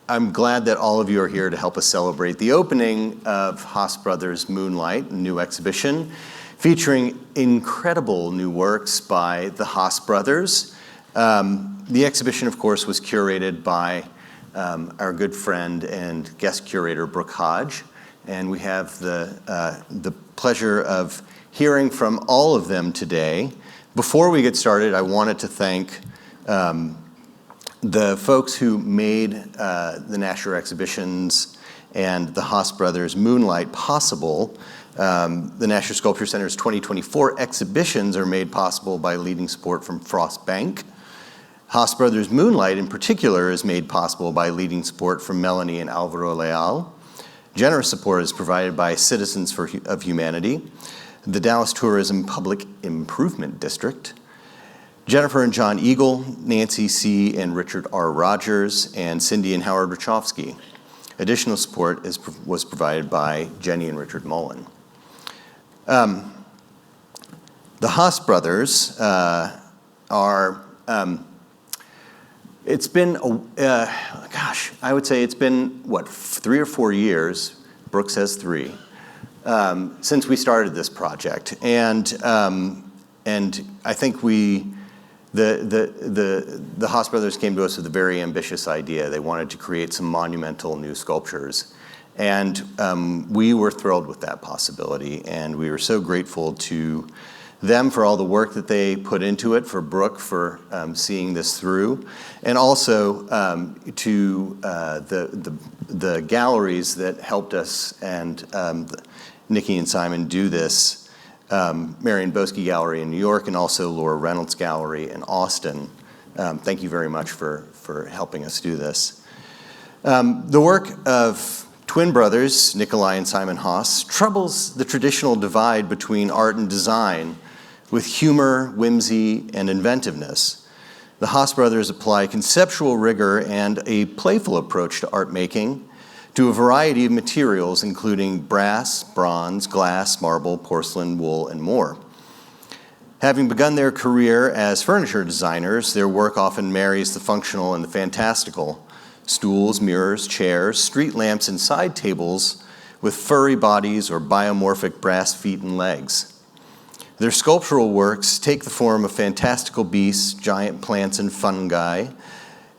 I'm glad that all of you are here to help us celebrate the opening of Haas Brothers' Moonlight, a new exhibition featuring incredible new works by the Haas Brothers. The exhibition, of course, was curated by our good friend and guest curator, Brooke Hodge, and we have the pleasure of hearing from all of them today. Before we get started, I wanted to thank the folks who made the Nasher exhibitions and the Haas Brothers' Moonlight possible. The Nasher Sculpture Center's 2024 exhibitions are made possible by leading support from Frost Bank. Haas Brothers' Moonlight, in particular, is made possible by leading support from Melanie and Alvaro Leal. Generous support is provided by Citizens of Humanity, the Dallas Tourism Public Improvement District, Jennifer and John Eagle, Nancy C. and Richard R. Rogers, and Cindy and Howard Rachofsky. Additional support was provided by Jenny and Richard Mullen. The Haas Brothers it's been, I would say it's been, 3 or 4 years, Brooke says 3, since we started this project. And I think the Haas Brothers came to us with a very ambitious idea. They wanted to create some monumental new sculptures. And we were thrilled with that possibility. And we were so grateful to them for all the work that they put into it, for Brooke for seeing this through, and also to the galleries that helped us and Nikki and Simon do this, Marion Boesky Gallery in New York and also Laura Reynolds Gallery in Austin. Thank you very much for helping us do this. The work of twin brothers, Nikolai and Simon Haas, troubles the traditional divide between art and design with humor, whimsy, and inventiveness. The Haas brothers apply conceptual rigor and a playful approach to art making to a variety of materials, including brass, bronze, glass, marble, porcelain, wool, and more. Having begun their career as furniture designers, their work often marries the functional and the fantastical: stools, mirrors, chairs, street lamps, and side tables with furry bodies or biomorphic brass feet and legs. Their sculptural works take the form of fantastical beasts, giant plants and fungi,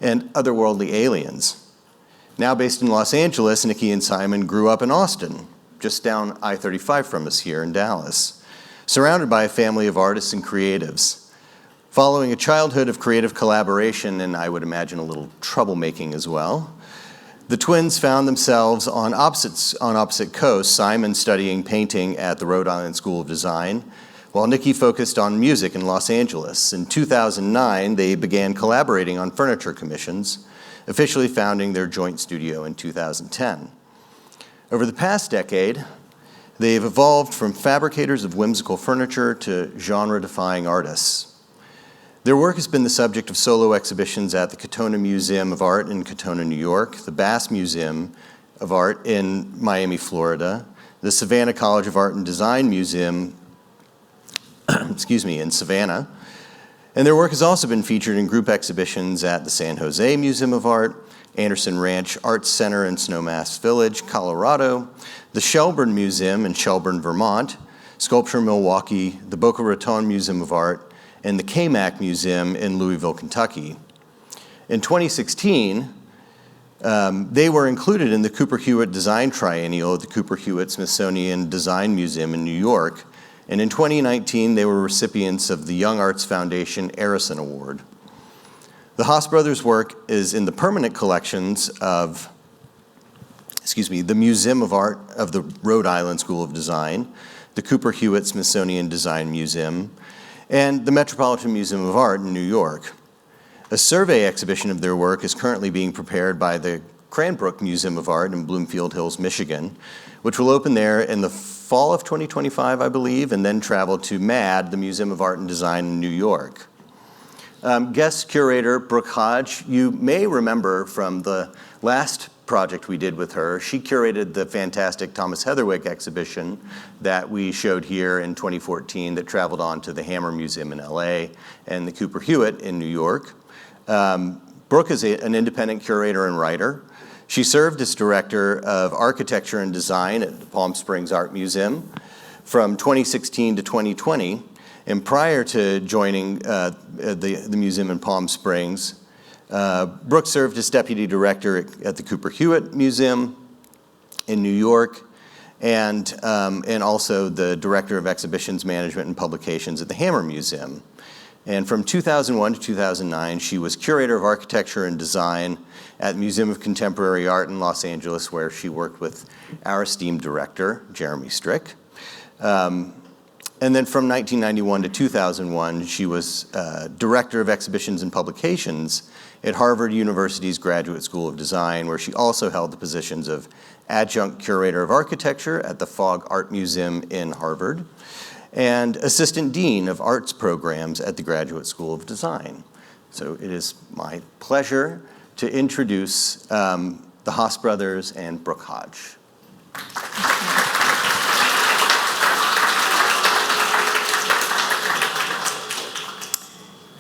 and otherworldly aliens. Now based in Los Angeles, Nikki and Simon grew up in Austin, just down I-35 from us here in Dallas, surrounded by a family of artists and creatives. Following a childhood of creative collaboration, and I would imagine a little troublemaking as well, the twins found themselves on opposite coasts, Simon studying painting at the Rhode Island School of Design, while Nikki focused on music in Los Angeles. In 2009, they began collaborating on furniture commissions, officially founding their joint studio in 2010. Over the past decade, they've evolved from fabricators of whimsical furniture to genre-defying artists. Their work has been the subject of solo exhibitions at the Katonah Museum of Art in Katonah, New York, the Bass Museum of Art in Miami, Florida, the Savannah College of Art and Design Museum in Savannah. And their work has also been featured in group exhibitions at the San Jose Museum of Art, Anderson Ranch Arts Center in Snowmass Village, Colorado, the Shelburne Museum in Shelburne, Vermont, Sculpture Milwaukee, the Boca Raton Museum of Art, and the KMAC Museum in Louisville, Kentucky. In 2016, they were included in the Cooper Hewitt Design Triennial at the Cooper Hewitt Smithsonian Design Museum in New York. And in 2019, they were recipients of the Young Arts Foundation Arison Award. The Haas Brothers' work is in the permanent collections of, the Museum of Art of the Rhode Island School of Design, the Cooper Hewitt Smithsonian Design Museum, and the Metropolitan Museum of Art in New York. A survey exhibition of their work is currently being prepared by the Cranbrook Museum of Art in Bloomfield Hills, Michigan, which will open there in the fall of 2025, I believe, and then travel to MAD, the Museum of Art and Design in New York. Guest curator Brooke Hodge, you may remember from the last project we did with her, she curated the fantastic Thomas Heatherwick exhibition that we showed here in 2014 that traveled on to the Hammer Museum in LA and the Cooper Hewitt in New York. Brooke is an independent curator and writer. She served as Director of Architecture and Design at the Palm Springs Art Museum from 2016 to 2020. And prior to joining the museum in Palm Springs, Brooke served as Deputy Director at the Cooper Hewitt Museum in New York, and also the Director of Exhibitions Management and Publications at the Hammer Museum. And from 2001 to 2009, she was Curator of Architecture and Design at the Museum of Contemporary Art in Los Angeles, where she worked with our esteemed director, Jeremy Strick. And then from 1991 to 2001, she was Director of Exhibitions and Publications at Harvard University's Graduate School of Design, where she also held the positions of Adjunct Curator of Architecture at the Fogg Art Museum in Harvard, and Assistant Dean of Arts Programs at the Graduate School of Design. So it is my pleasure to introduce the Haas Brothers and Brooke Hodge.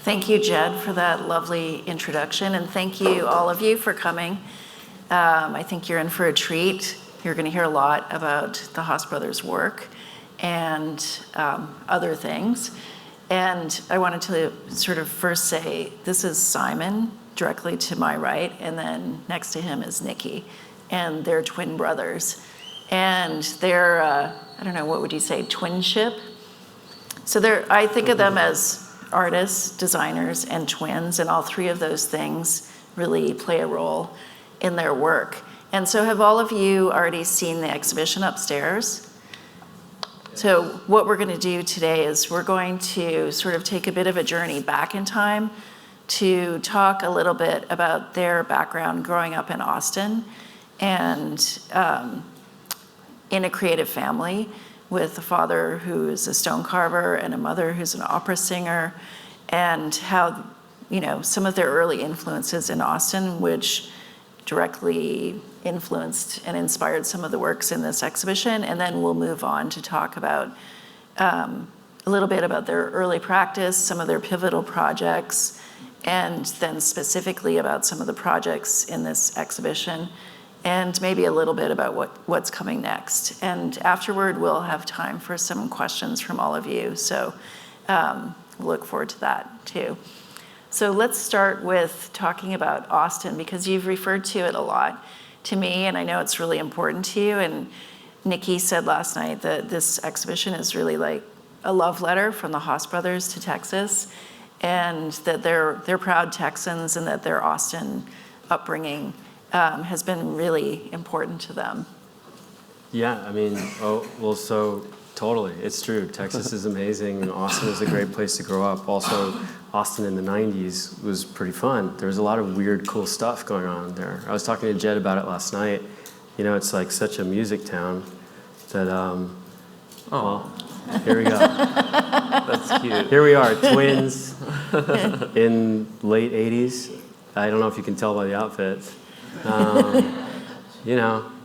Thank you, Jed, for that lovely introduction, and thank you, all of you, for coming. I think you're in for a treat. You're going to hear a lot about the Haas Brothers' work and other things. And I wanted to sort of first say, this is Simon, directly to my right, and then next to him is Nikki, and they're twin brothers. And they're, I don't know, what would you say, twinship? So I think of them as artists, designers, and twins, and all three of those things really play a role in their work. And so have all of you already seen the exhibition upstairs? So what we're going to do today is we're going to sort of take a bit of a journey back in time to talk a little bit about their background growing up in Austin and in a creative family, with a father who's a stone carver and a mother who's an opera singer, and how, some of their early influences in Austin, which directly influenced and inspired some of the works in this exhibition. And then we'll move on to talk about a little bit about their early practice, some of their pivotal projects, and then specifically about some of the projects in this exhibition, and maybe a little bit about what's coming next. And afterward, we'll have time for some questions from all of you. So look forward to that too. So let's start with talking about Austin, because you've referred to it a lot to me, and I know it's really important to you. And Nikki said last night that this exhibition is really like a love letter from the Haas Brothers to Texas, and that they're proud Texans, and that their Austin upbringing has been really important to them. Yeah, I mean, so totally, it's true. Texas is amazing, and Austin is a great place to grow up. Also, Austin in the 90s was pretty fun. There was a lot of weird, cool stuff going on there. I was talking to Jed about it last night. It's like such a music town that, well, here we go. That's cute. Here we are, twins in late 80s. I don't know if you can tell by the outfits.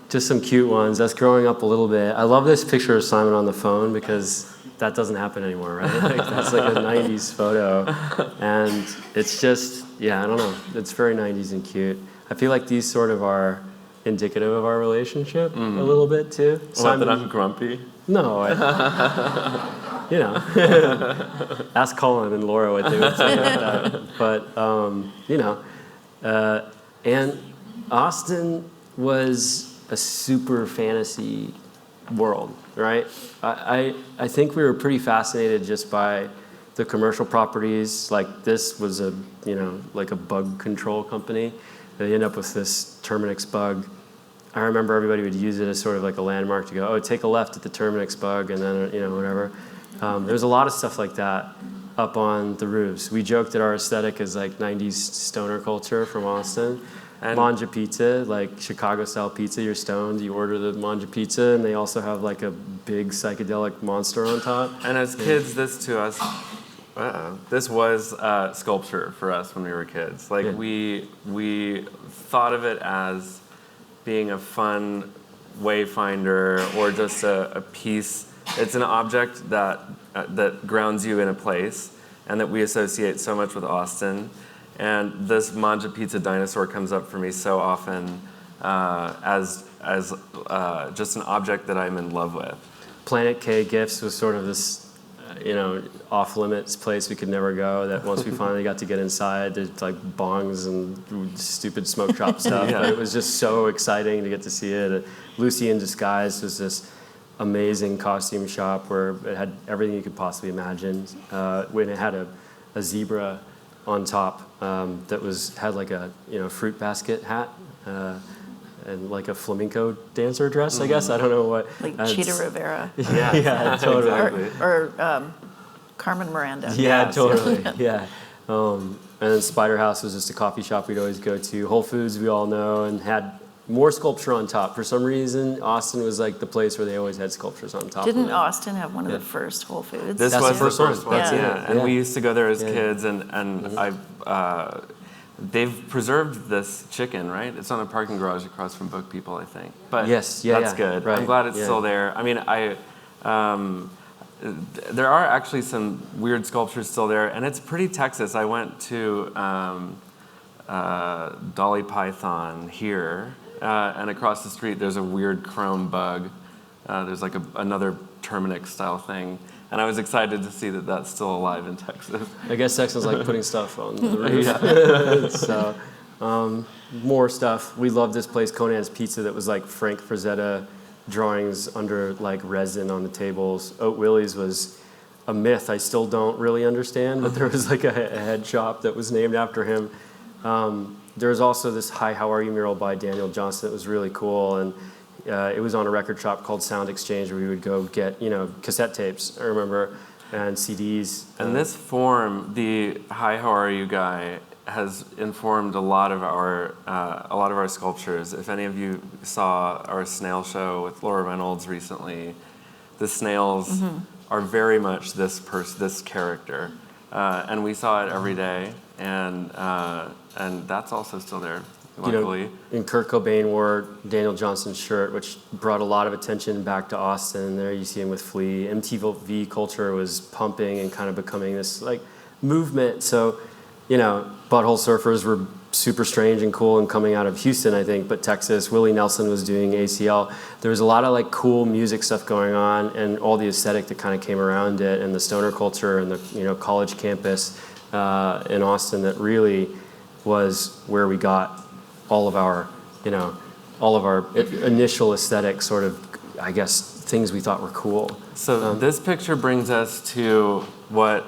Just some cute ones. That's growing up a little bit. I love this picture of Simon on the phone, because that doesn't happen anymore, right? That's like a 90s photo. And it's just, I don't know. It's very 90s and cute. I feel like these sort of are indicative of our relationship a little bit too. Simon, that I'm grumpy? No, ask Colin and Laura what they would say about that. But, and Austin was a super fantasy world, right? I think we were pretty fascinated just by the commercial properties. Like this was a, like a bug control company. They end up with this Terminix bug. I remember everybody would use it as sort of like a landmark to go, take a left at the Terminix bug, and then, whatever. There's a lot of stuff like that up on the roofs. We joked that our aesthetic is like 90s stoner culture from Austin. And Manja pizza, like Chicago-style pizza, you're stoned, you order the Manja pizza, and they also have like a big psychedelic monster on top. And as kids, this to us, this was sculpture for us when we were kids. Like we thought of it as being a fun wayfinder, or just a piece. It's an object that grounds you in a place, and that we associate so much with Austin. And this Manja Pizza dinosaur comes up for me so often. as just an object that I'm in love with. Planet K Gifts was sort of this, off limits place we could never go. That once we finally got to get inside, there's like bongs and stupid smoke shop stuff. Yeah. But it was just so exciting to get to see it. Lucy in Disguise was this amazing costume shop where it had everything you could possibly imagine. When it had a zebra on top that had like a fruit basket hat. And like a flamenco dancer dress, I guess. I don't know what. Like Cheetah Rivera. Yeah, Yeah, totally. exactly. Or Carmen Miranda. Yeah, Yeah, totally. Yeah. And then Spider House was just a coffee shop we'd always go to. Whole Foods, we all know, and had more sculpture on top. For some reason, Austin was like the place where they always had sculptures on top. Didn't of it. Austin have one of the first Whole Foods? This That's was the the first one. first one. That's Yeah. it. And Yeah. we used to go there as Yeah. kids, and they've preserved this chicken, right? It's on a parking garage across from Book People, I think. But Yes, yeah, that's yeah, good. right, I'm glad it's yeah. still there. I mean, there are actually some weird sculptures still there, and it's pretty Texas. I went to Dolly Python here, and across the street there's a weird chrome bug. There's like another Terminix style thing. And I was excited to see that that's still alive in Texas. I guess Texans like putting stuff on the roof. So, more stuff. We love this place, Conan's Pizza, that was like Frank Frazetta drawings under like resin on the tables. Oat Willie's was a myth I still don't really understand, but there was like a head shop that was named after him. There was also this Hi, How Are You mural by Daniel Johnson that was really cool. And it was on a record shop called Sound Exchange where we would go get, cassette tapes, I remember, and CDs. And this form, the Hi, How Are You guy, has informed a lot of our sculptures. If any of you saw our snail show with Laura Reynolds recently, the snails are very much this character, and we saw it every day, and that's also still there. Luckily. And Kurt Cobain wore Daniel Johnson's shirt, which brought a lot of attention back to Austin. There you see him with Flea. MTV culture was pumping and kind of becoming this like movement. So, Butthole Surfers were super strange and cool and coming out of Houston, I think, but Texas. Willie Nelson was doing ACL. There was a lot of like cool music stuff going on, and all the aesthetic that kind of came around it, and the stoner culture and the college campus in Austin that really was where we got all of our initial aesthetic sort of, I guess, things we thought were cool. So this picture brings us to what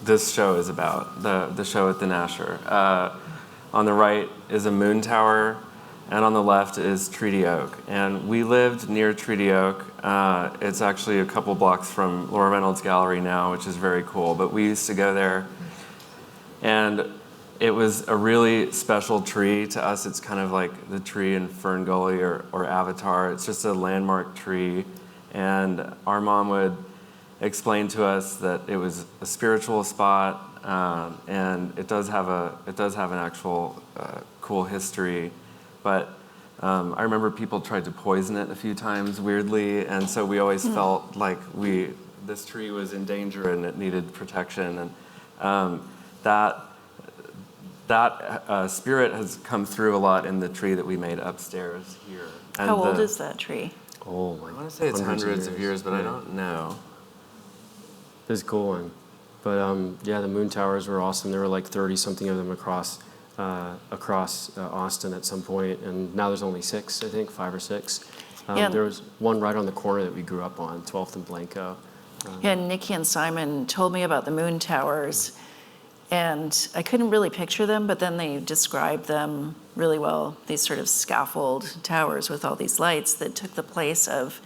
this show is about, the show at the Nasher. On the right is a moon tower, and on the left is Treaty Oak. And we lived near Treaty Oak. It's actually a couple blocks from Laura Reynolds Gallery now, which is very cool. But we used to go there, and it was a really special tree to us. It's kind of like the tree in Fern Gully or Avatar. It's just a landmark tree. And our mom would explain to us that it was a spiritual spot, and it does have an actual cool history. But I remember people tried to poison it a few times weirdly, and so we always felt like this tree was in danger and it needed protection. And that spirit has come through a lot in the tree that we made upstairs here. And How old is that tree? Oh my! I want to say it's hundreds of years, but I don't know. It's a cool one. But the moon towers were awesome. There were like 30-something of them across Austin at some point, and now there's only 6, I think, 5 or 6. There was one right on the corner that we grew up on, 12th and Blanco. Nikki and Simon told me about the moon towers, and I couldn't really picture them, but then they described them really well, these sort of scaffold towers with all these lights that took the place of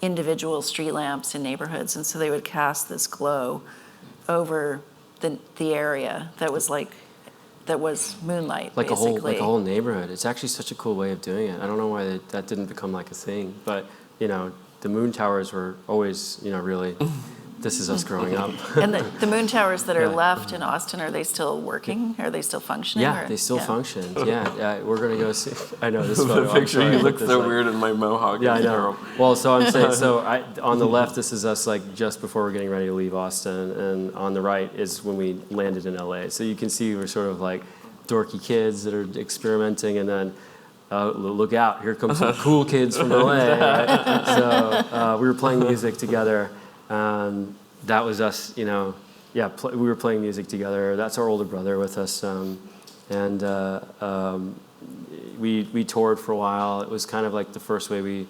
individual street lamps in neighborhoods, and so they would cast this glow over the area that was moonlight, like basically. a whole neighborhood. It's actually such a cool way of doing it. I don't know why that didn't become like a thing, but the moon towers were always really. This is us growing up. And the moon towers that are left in Austin, are they still working? Are they still functioning? Yeah, they still function. Yeah, we're gonna go see. I know this photo. The picture, I'm sorry, you look this, so like, weird in my mohawk. Yeah, I It's know. terrible. Well, so I'm saying, on the left, this is us like just before we're getting ready to leave Austin, and on the right is when we landed in LA. So you can see we're sort of like dorky kids that are experimenting, and then look out, here comes some cool kids from LA. Right? So we were playing music together. That was us, we were playing music together. That's our older brother with us. We toured for a while. It was kind of like the first way we,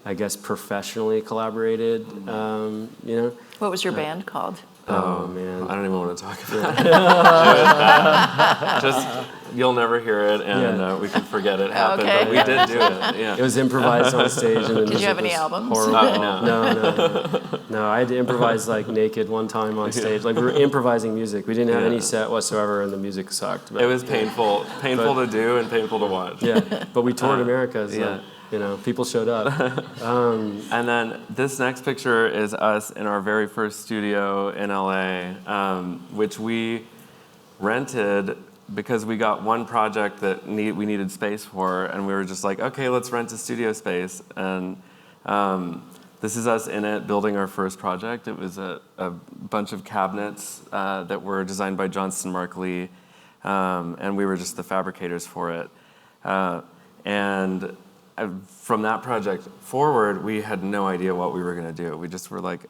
I guess, professionally collaborated, What was your band called? Oh, man. I don't even want to talk about it. Just, you'll never hear it, and we can forget it happened, Okay. but we did do it. Yeah. It was improvised on stage. And Did you have any albums? No, I had to improvise like naked one time on stage. Like we were improvising music. We didn't have any set whatsoever, and the music sucked. But, It was painful to do and painful to watch. Yeah, but we toured America, so people showed up. And then this next picture is us in our very first studio in LA, which we rented because we got one project that we needed space for, and we were just like, okay, let's rent a studio space. And this is us in it building our first project. It was a bunch of cabinets that were designed by Johnston Markley, and we were just the fabricators for it. And from that project forward, we had no idea what we were going to do. We just were like,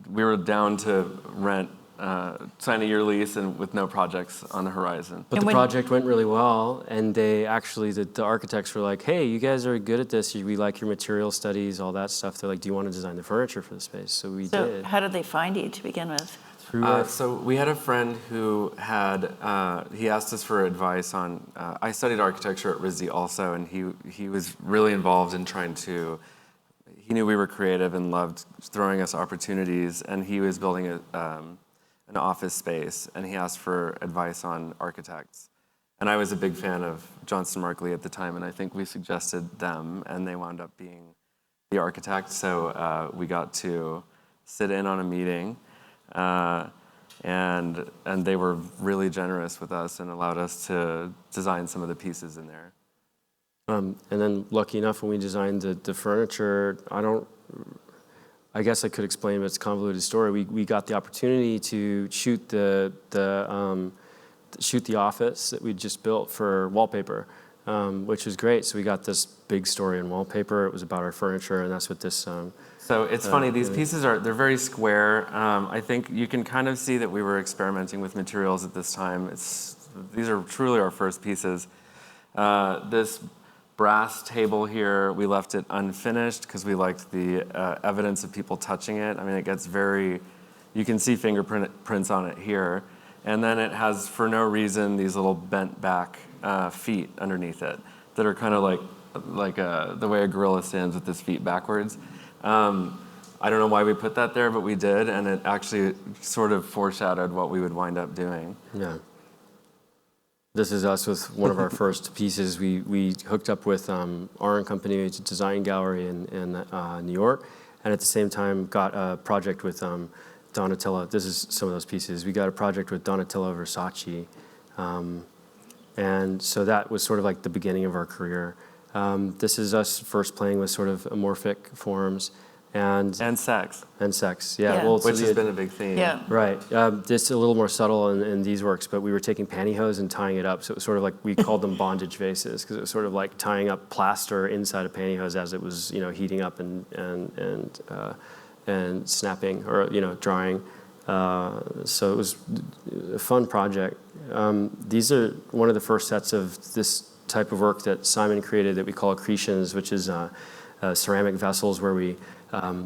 we were down to rent, sign a year lease, and with no projects on the horizon. But the project went really well, and they actually, the architects were like, hey, you guys are good at this. We like your material studies, all that stuff. They're like, do you want to design the furniture for the space? So we did. So how did they find you to begin with? So we had a friend who he asked us for advice on, I studied architecture at RISD also, and he was really involved in he knew we were creative and loved throwing us opportunities, and he was building an office space, and he asked for advice on architects. And I was a big fan of Johnston Markley at the time, and I think we suggested them, and they wound up being the architect, so we got to sit in on a meeting. And they were really generous with us and allowed us to design some of the pieces in there. And then lucky enough, when we designed the furniture, I guess I could explain, but it's a convoluted story. We got the opportunity to shoot the office that we just built for wallpaper, which was great. So we got this big story in wallpaper. It was about our furniture, and that's what this. So it's funny, these pieces they're very square. I think you can kind of see that we were experimenting with materials at this time. These are truly our first pieces. This brass table here, we left it unfinished because we liked the evidence of people touching it. I mean, it gets you can see fingerprints on it here. And then it has, for no reason, these little bent back feet underneath it that are kind of like the way a gorilla stands with his feet backwards. I don't know why we put that there, but we did, and it actually sort of foreshadowed what we would wind up doing. Yeah. This is us with one of our first pieces. We hooked up with R & Company, it's a design gallery in New York, and at the same time got a project with Donatella. This is some of those pieces. We got a project with Donatella Versace, and so that was sort of like the beginning of our career. This is us first playing with sort of amorphic forms and sex. Yeah. Well, which has been a big theme. Yeah. Right. Just a little more subtle in these works, but we were taking pantyhose and tying it up. So it was sort of like, we called them bondage vases, because it was sort of like tying up plaster inside a pantyhose as it was, heating up and snapping or drying. So it was a fun project. These are one of the first sets of this type of work that Simon created that we call accretions, which is ceramic vessels where we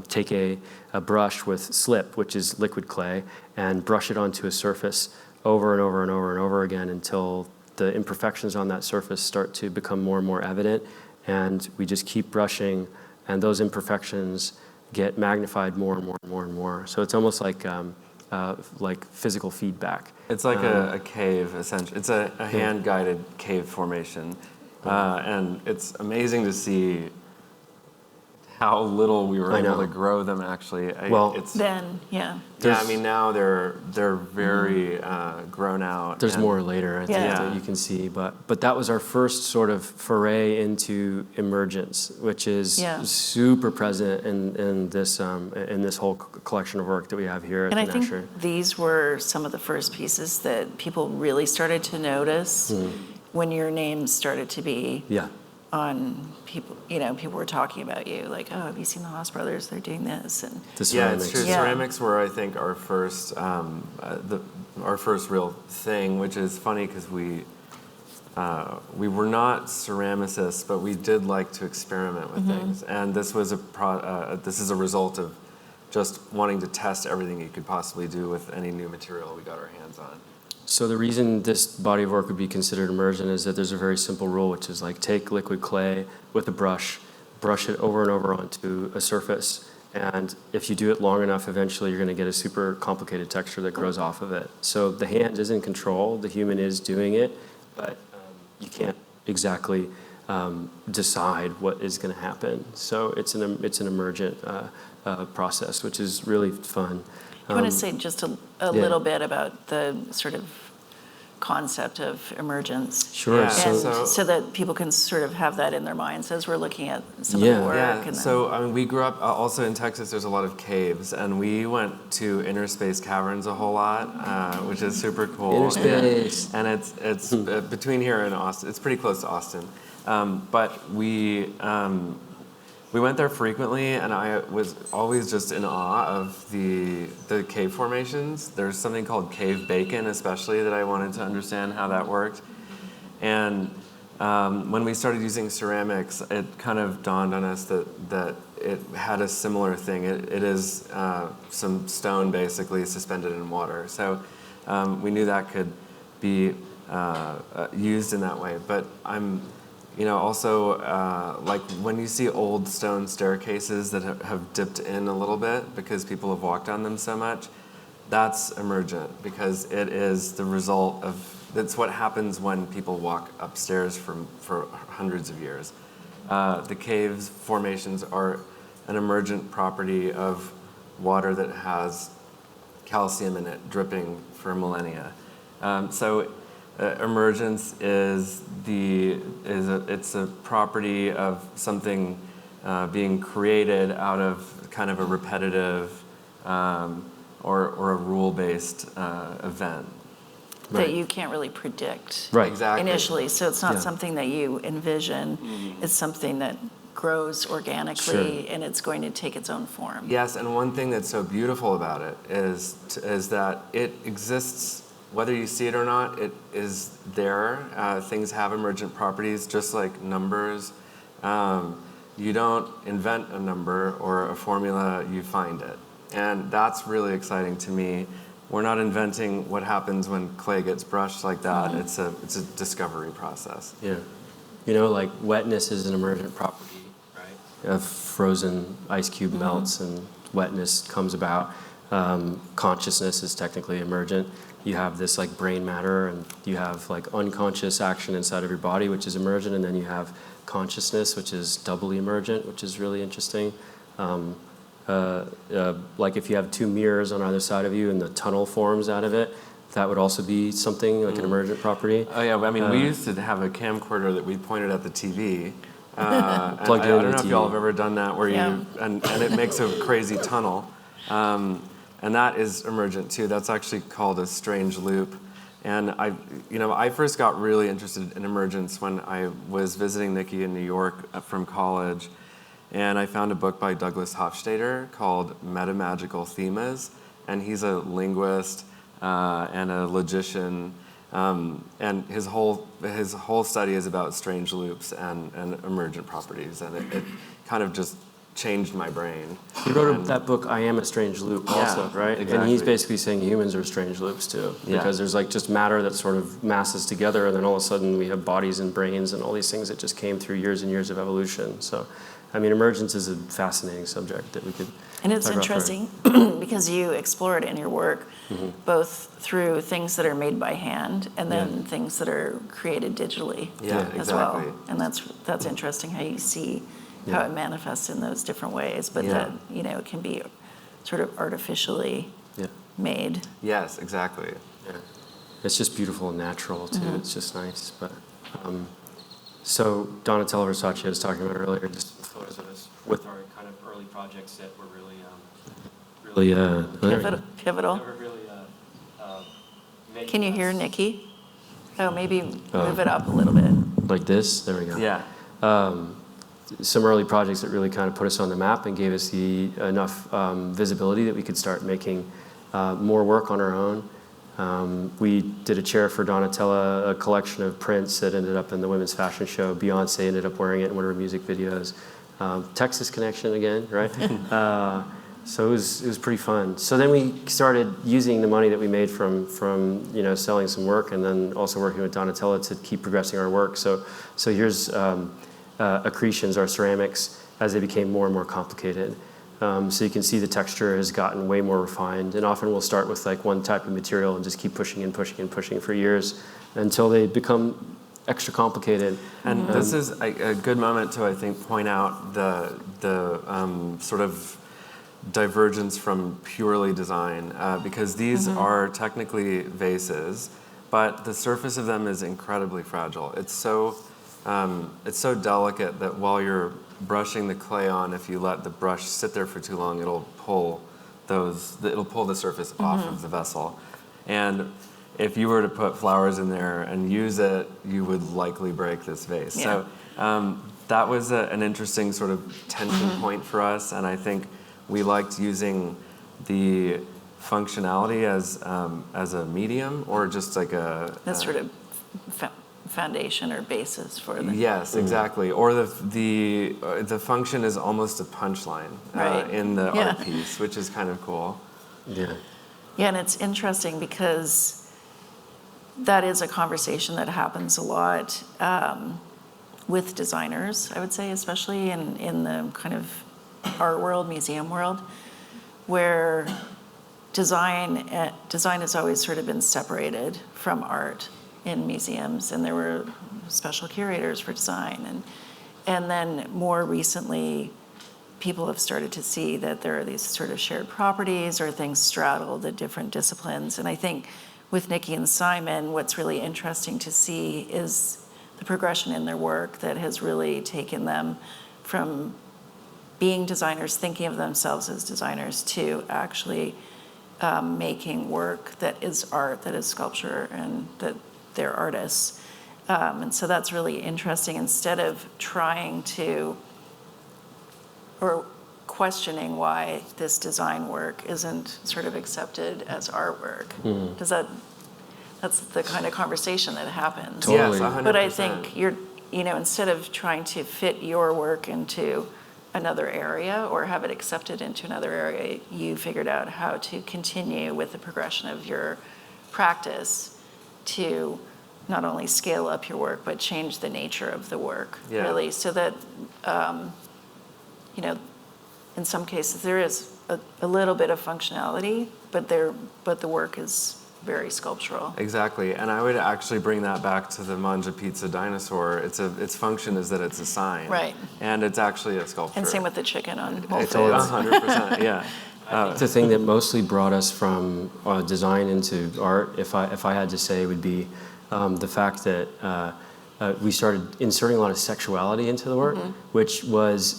take a brush with slip, which is liquid clay, and brush it onto a surface over and over and over and over again until the imperfections on that surface start to become more and more evident. And we just keep brushing, and those imperfections get magnified more and more and more and more. So it's almost like physical feedback. It's like a cave, essentially. It's a hand-guided cave formation. And it's amazing to see how little we were able to grow them, actually. Now they're very grown out. There's more later, I think, that you can see. But that was our first sort of foray into emergence, which is super present in this whole collection of work that we have here at the Nasher. And I think these were some of the first pieces that people really started to notice when your name started to be on people, people were talking about you, like, oh, have you seen the Haas Brothers? They're doing this. And Yeah, it's true. Yeah. Ceramics were, I think, our first real thing, which is funny because we were not ceramicists, but we did like to experiment with things. And this was this is a result of just wanting to test everything you could possibly do with any new material we got our hands on. So the reason this body of work would be considered emergent is that there's a very simple rule, which is like take liquid clay with a brush it over and over onto a surface, and if you do it long enough, eventually you're going to get a super complicated texture that grows off of it. So the hand is in control, the human is doing it, but you can't exactly decide what is going to happen. So it's an emergent process, which is really fun. I want to say just a little bit about the sort of concept of emergence. Sure. Yeah, And so that people can sort of have that in their minds as we're looking at some of the work. Yeah, And so I mean, we grew up also in Texas. There's a lot of caves, and we went to inner space caverns a whole lot, which is super cool. Inner space. And it's between here and Austin. It's pretty close to Austin, but we went there frequently, and I was always just in awe of the cave formations. There's something called cave bacon, especially, that I wanted to understand how that worked. And when we started using ceramics, it kind of dawned on us that it had a similar thing. It is some stone basically suspended in water. So we knew that could be used in that way. But I'm also, like when you see old stone staircases that have dipped in a little bit because people have walked on them so much, that's emergent because it is the result of, that's what happens when people walk upstairs for hundreds of years. The caves formations are an emergent property of water that has calcium in it dripping for millennia. Emergence is it's a property of something being created out of kind of a repetitive or a rule-based event. that you can't really predict Right. Exactly. initially. So it's not Yeah. something that you envision. It's something that grows organically, and it's going to take its own form. Yes, and one thing that's so beautiful about it is that it exists. Whether you see it or not, it is there. Things have emergent properties, just like numbers. You don't invent a number or a formula, you find it. And that's really exciting to me. We're not inventing what happens when clay gets brushed like that. It's a discovery process. Yeah. Like wetness is an emergent property, right? A frozen ice cube melts and wetness comes about. Consciousness is technically emergent. You have this like brain matter, and you have like unconscious action inside of your body, which is emergent, and then you have consciousness, which is doubly emergent, which is really interesting. Like if you have two mirrors on either side of you and the tunnel forms out of it, that would also be something like an emergent property. Oh yeah, I mean, we used to have a camcorder that we pointed at the TV. Plugged I into don't the know if TV. y'all have ever done that, where Yeah. and it makes a crazy tunnel. And that is emergent too. That's actually called a strange loop. And I first got really interested in emergence when I was visiting Nikki in New York from college, and I found a book by Douglas Hofstadter called Metamagical Themas, and he's a linguist and a logician, and his whole study is about strange loops and emergent properties, and it kind of just changed my brain. He wrote that book, I Am a Strange Loop, also, right? Exactly. And he's basically saying humans are strange loops too, because there's like just matter that sort of masses together, and then all of a sudden we have bodies and brains and all these things that just came through years and years of evolution. So, I mean, emergence is a fascinating subject that we could And it's talk about further. interesting because you explore it in your work, both through things that are made by hand and then things that are created digitally as well. Exactly. And that's interesting how you see how it manifests in those different ways, but that it can be sort of artificially made. Yes, exactly. Yeah. It's just beautiful and natural too. It's just nice. But so Donatella Versace was talking about earlier, just photos of us with our kind of early projects that were really Pivotal. Can you hear Nikki? Oh, maybe move it up a little bit. Like this? There we go. Yeah. some early projects that really kind of put us on the map and gave us enough visibility that we could start making more work on our own. We did a chair for Donatella, a collection of prints that ended up in the women's fashion show. Beyonce ended up wearing it in one of her music videos. Texas connection again, right? So it was pretty fun. So then we started using the money that we made from selling some work, and then also working with Donatella to keep progressing our work. So here's accretions, our ceramics, as they became more and more complicated. So you can see the texture has gotten way more refined, and often we'll start with like one type of material and just keep pushing and pushing and pushing for years until they become extra complicated. And this is a good moment to, I think, point out the sort of divergence from purely design, because these are technically vases, but the surface of them is incredibly fragile. It's so delicate that while you're brushing the clay on, if you let the brush sit there for too long, it'll pull the surface off of the vessel. And if you were to put flowers in there and use it, you would likely break this vase. Yeah. So that was an interesting sort of tension point for us, and I think we liked using the functionality as a medium, or just like That's sort of foundation or basis for the... Yes, exactly. Or the function is almost a punchline in the art piece, which is kind of cool. Yeah. Yeah, and it's interesting because that is a conversation that happens a lot with designers, I would say, especially in the kind of art world, museum world, where design has always sort of been separated from art in museums, and there were special curators for design, and then more recently people have started to see that there are these sort of shared properties or things straddle the different disciplines. And I think with Nikki and Simon, what's really interesting to see is the progression in their work that has really taken them from being designers, thinking of themselves as designers, to actually making work that is art, that is sculpture, and that they're artists. And so that's really interesting. Instead of trying to, or questioning why this design work isn't sort of accepted as artwork. That's the kind of conversation that happens. Totally. Yes, 100%. But I think instead of trying to fit your work into another area or have it accepted into another area, you figured out how to continue with the progression of your practice to not only scale up your work, but change the nature of the work, really, so that, in some cases there is a little bit of functionality, but the work is very sculptural. Exactly, and I would actually bring that back to the Manja Pizza dinosaur. Its function is that it's a sign, Right? And it's actually a sculpture. And same with the chicken on Whole It's Foods. 100%, yeah. The thing that mostly brought us from design into art, if I had to say, would be the fact that we started inserting a lot of sexuality into the work, which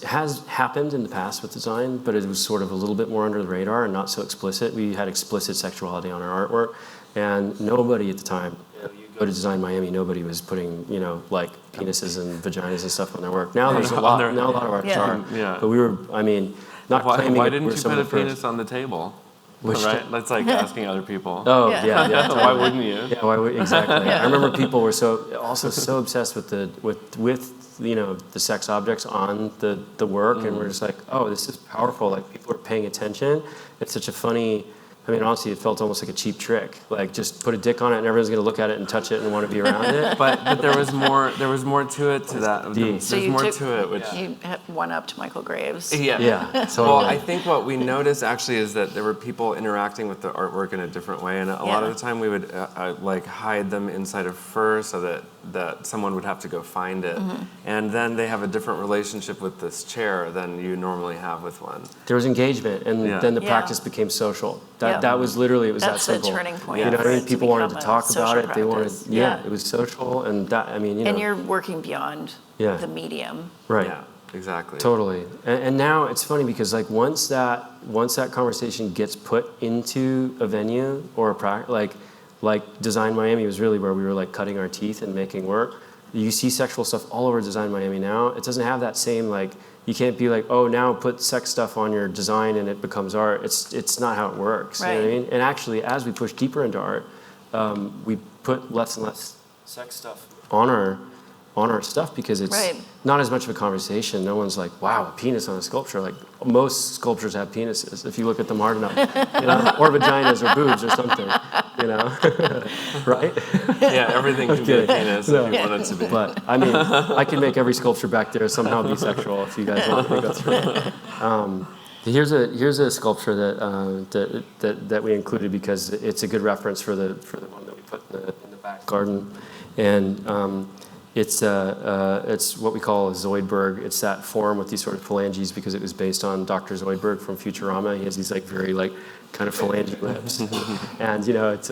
has happened in the past with design, but it was sort of a little bit more under the radar and not so explicit. We had explicit sexuality on our artwork, and nobody at the time, you go to Design Miami, nobody was putting, like penises and vaginas and stuff on their work. Now there's a lot of artists are, but we were, not claiming why it, didn't we're you some put of a the first. penis on the table? Which right? That's like asking other people. Oh, Yeah. yeah. Why wouldn't you? Yeah, why would, exactly. Yeah. I remember people were so obsessed with the sex objects on the work, and we're just like, oh, this is powerful. Like, people are paying attention. It's such a funny. Honestly, it felt almost like a cheap trick. Like, just put a dick on it, and everyone's gonna look at it and touch it and want to be around it. But there was more. There was more to it to that. Deep. So There's you more took, to it, which you one-upped Michael Graves. Yeah, totally. Well, I think what we noticed actually is that there were people interacting with the artwork in a different way, and a lot of the time we would like hide them inside of fur so that someone would have to go find it, and then they have a different relationship with this chair than you normally have with one. There was engagement, and then the Yeah. practice became social. Yeah. That was literally, it was That's that the simple. turning point. You know what I mean? To People wanted to become a talk about social it. They wanted, practice. Yeah. it was social, and that, And you're working beyond the medium. right. Yeah, exactly. Totally. And now it's funny because like once that conversation gets put into a venue or a practice, like Design Miami was really where we were like cutting our teeth and making work. you see sexual stuff all over Design Miami now. It doesn't have that same, like, you can't be like, oh, now put sex stuff on your design and it becomes art. It's not how it works. Right. You know what I mean? And actually, as we push deeper into art, we put less and less sex stuff on our stuff because it's Right. not as much of a conversation. No one's like, wow, a penis on a sculpture. Like, most sculptures have penises if you look at them hard enough, you know, or vaginas or boobs or something, you know, right? Yeah, everything can be a penis if you want it to be. But I mean, I can make every sculpture back there somehow be sexual if you guys want me to go through it. Here's a sculpture that we included because it's a good reference for the one that we put in the back garden, and it's what we call a Zoidberg. It's that form with these sort of phalanges because it was based on Dr. Zoidberg from Futurama. He has these like very like kind of phalange lips, and you know it's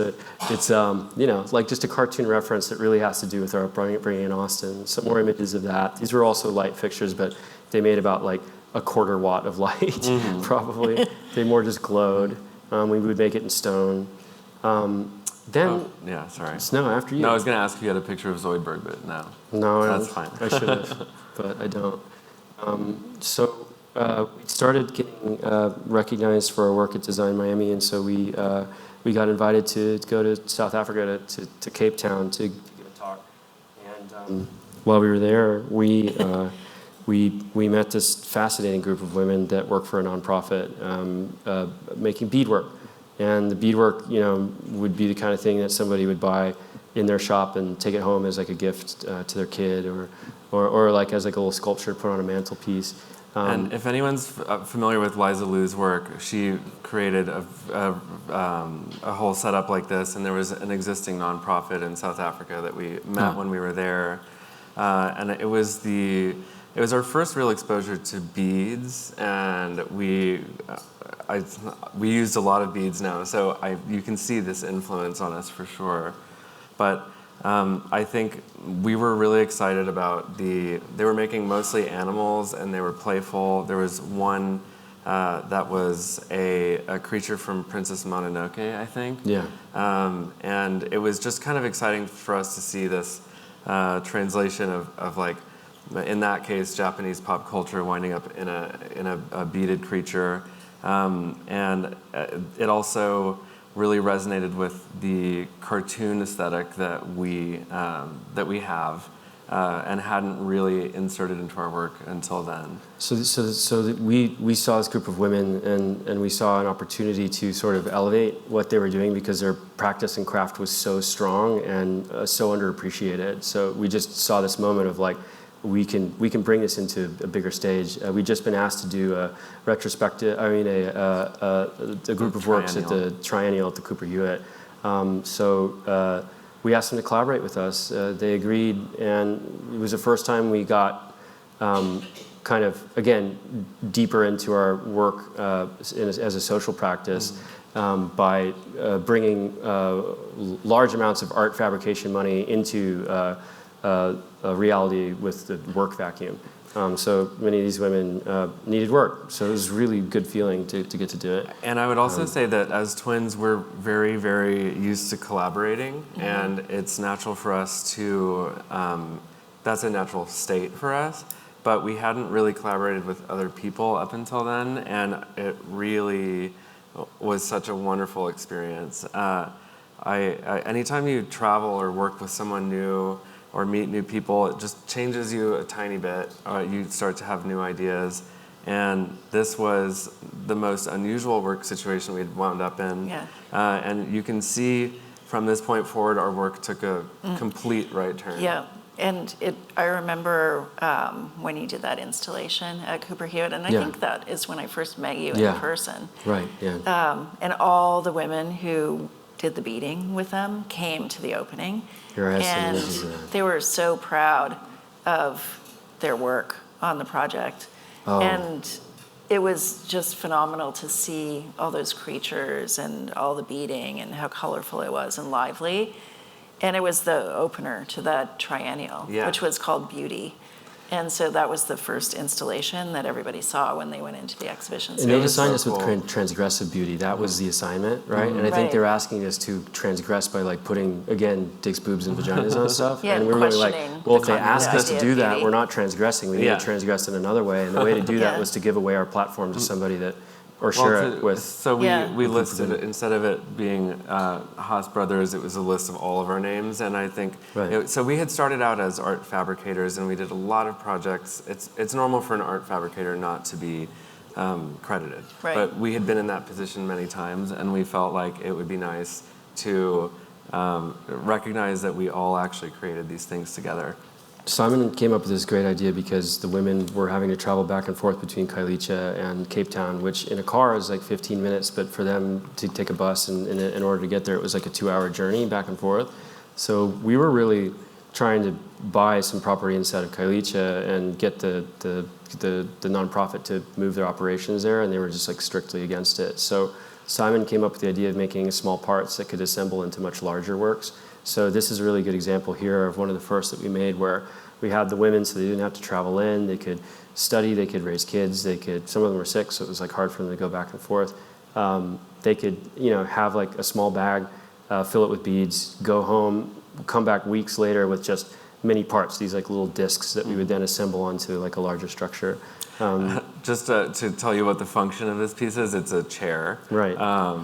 you know like just a cartoon reference that really has to do with our bringing in Austin. Some more images of that. These were also light fixtures, but they made about like a quarter watt of light, probably. They more just glowed. We would make it in stone. Yeah, sorry. No, after you. No, I was going to ask if you had a picture of Zoidberg, but no. No, That's fine. I should have, but I don't. So we started getting recognized for our work at Design Miami, and so we got invited to go to South Africa to Cape Town to give a talk. And while we were there, we met this fascinating group of women that work for a nonprofit making beadwork. And the beadwork, you know, would be the kind of thing that somebody would buy in their shop and take it home as like a gift to their kid, or like as like a little sculpture to put on a mantelpiece. And if anyone's familiar with Liza Liu's work, she created a whole setup like this, and there was an existing nonprofit in South Africa that we met when we were there, and it was our first real exposure to beads, and we used a lot of beads now, so you can see this influence on us for sure. But I think we were really excited about they were making mostly animals and they were playful. There was one that was a creature from Princess Mononoke, I think. Yeah. And it was just kind of exciting for us to see this translation of like, in that case, Japanese pop culture winding up in a beaded creature. And it also really resonated with the cartoon aesthetic that we have and hadn't really inserted into our work until then. So we saw this group of women and we saw an opportunity to sort of elevate what they were doing because their practice and craft was so strong and so underappreciated. So we just saw this moment of like, we can bring this into a bigger stage. We've just been asked to do a retrospective. I mean, a group of works at the Triennial at the Cooper Hewitt. So we asked them to collaborate with us. They agreed, and it was the first time we got kind of again deeper into our work as a social practice by bringing large amounts of art fabrication money into a reality with the work vacuum. So many of these women needed work. So it was a really good feeling to get to do it. And I would also say that as twins, we're very, very used to collaborating. And it's natural for us to, that's a natural state for us. But we hadn't really collaborated with other people up until then. And it really was such a wonderful experience. Anytime you travel or work with someone new, or meet new people, it just changes you a tiny bit. You start to have new ideas. And this was the most unusual work situation we'd wound up in. Yeah. And you can see from this point forward, our work took a complete right turn. Yeah, and I remember when you did that installation at Cooper Hewitt, and I think that is when I first met you in person. Right, yeah. And all the women who did the beading with them came to the opening. And they were so proud of their work on the project. Oh. And it was just phenomenal to see all those creatures and all the beading and how colorful it was and lively. And it was the opener to that triennial, which was called Beauty. And so that was the first installation that everybody saw when they went into the exhibition And they've space. assigned us so with cool. transgressive beauty. That was the assignment, right? And I think Right. they're asking us to transgress by like putting, again, dicks, boobs, and vaginas on stuff. Yeah, and we're really like, questioning well, if they the ask us to idea do of that, beauty. we're not transgressing. We need Yeah. to transgress in another way. And the way to do that Yeah. was to give away our platform to somebody that, or share it with. So Yeah. we listed it, instead of it being Haas Brothers, it was a list of all of our names, and I think Right. so we had started out as art fabricators, and we did a lot of projects. It's normal for an art fabricator not to be credited, Right. but we had been in that position many times, and we felt like it would be nice to recognize that we all actually created these things together. Simon came up with this great idea because the women were having to travel back and forth between Kailicha and Cape Town, which in a car is like 15 minutes, but for them to take a bus and in order to get there, it was like a 2-hour journey back and forth. So we were really trying to buy some property inside of Kailicha and get the nonprofit to move their operations there, and they were just like strictly against it. So Simon came up with the idea of making small parts that could assemble into much larger works. So this is a really good example here of one of the first that we made where we had the women so they didn't have to travel in, they could study, they could raise kids, some of them were sick, so it was like hard for them to go back and forth. They could, have like a small bag, fill it with beads, go home, come back weeks later with just many parts, these like little discs that we would then assemble onto like a larger structure. Just to tell you what the function of this piece is, it's a chair. Right.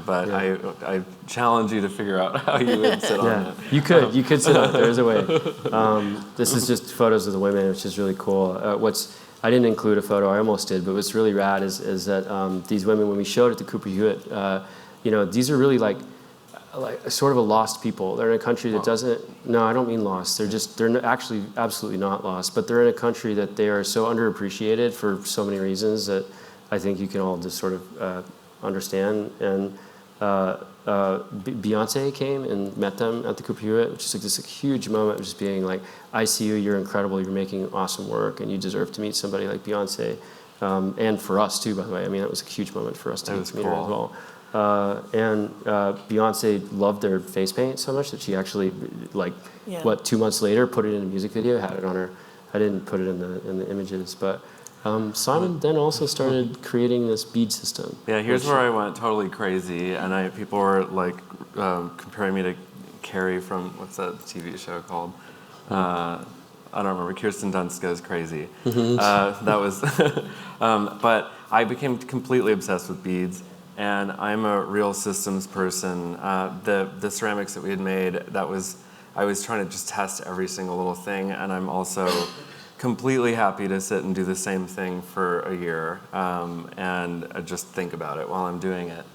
But Yeah. I challenge you to figure out how you would sit on Yeah, it. you could sit on it. There is a way. This is just photos of the women, which is really cool. I didn't include a photo. I almost did, but what's really rad is that these women, when we showed at the Cooper Hewitt, these are really like sort of a lost people. They're in a country that doesn't. No, I don't mean lost. They're actually absolutely not lost, but they're in a country that they are so underappreciated for so many reasons that I think you can all just sort of understand. And Beyonce came and met them at the Cooper Hewitt, which is like this huge moment of just being like, I see you, you're incredible, you're making awesome work, and you deserve to meet somebody like Beyonce. And for us too, by the way. I mean, that was a huge moment for us to meet her as well. And Beyonce loved their face paint so much that she actually, 2 months later, put it in a music video, had it on her. I didn't put it in the images, but Simon then also started creating this bead system. Yeah, here's where I went totally crazy, and people were like comparing me to Carrie from, what's that TV show called? I don't remember. Kirsten Dunst Goes Crazy. That was, but I became completely obsessed with beads. And I'm a real systems person. The ceramics that we had made, I was trying to just test every single little thing, and I'm also completely happy to sit and do the same thing for a year and just think about it while I'm doing it.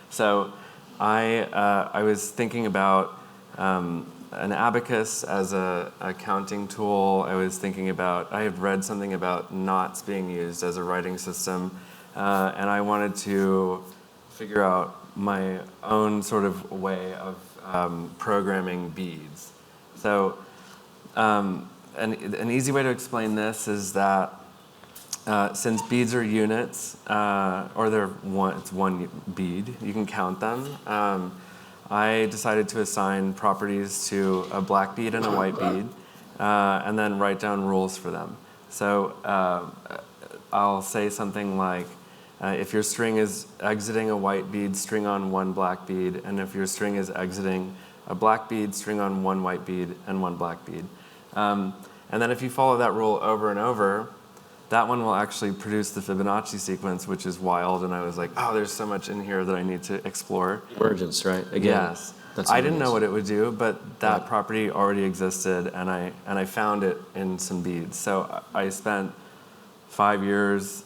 So I was thinking about an abacus as a counting tool. I was thinking about, I had read something about knots being used as a writing system, and I wanted to figure out my own sort of way of programming beads. So an easy way to explain this is that since beads are units, or it's one bead, you can count them. I decided to assign properties to a black bead and a white bead, and then write down rules for them. So I'll say something like, if your string is exiting a white bead, string on one black bead, and if your string is exiting a black bead, string on one white bead and one black bead. And then if you follow that rule over and over, that one will actually produce the Fibonacci sequence, which is wild, and I was like, oh, there's so much in here that I need to explore. Emergence, right? Again, yes. I didn't know what it would do, but that property already existed, and I found it in some beads. So I spent 5 years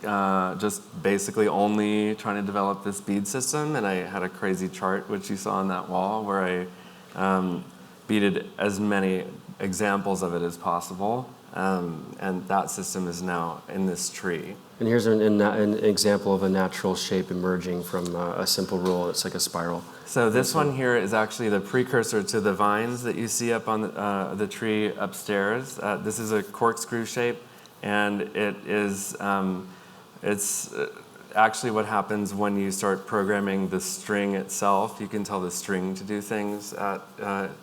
just basically only trying to develop this bead system, and I had a crazy chart, which you saw on that wall, where I beaded as many examples of it as possible, and that system is now in this tree. And here's an example of a natural shape emerging from a simple rule. It's like a spiral. So this one here is actually the precursor to the vines that you see up on the tree upstairs. This is a corkscrew shape, and it is it's actually what happens when you start programming the string itself. You can tell the string to do things at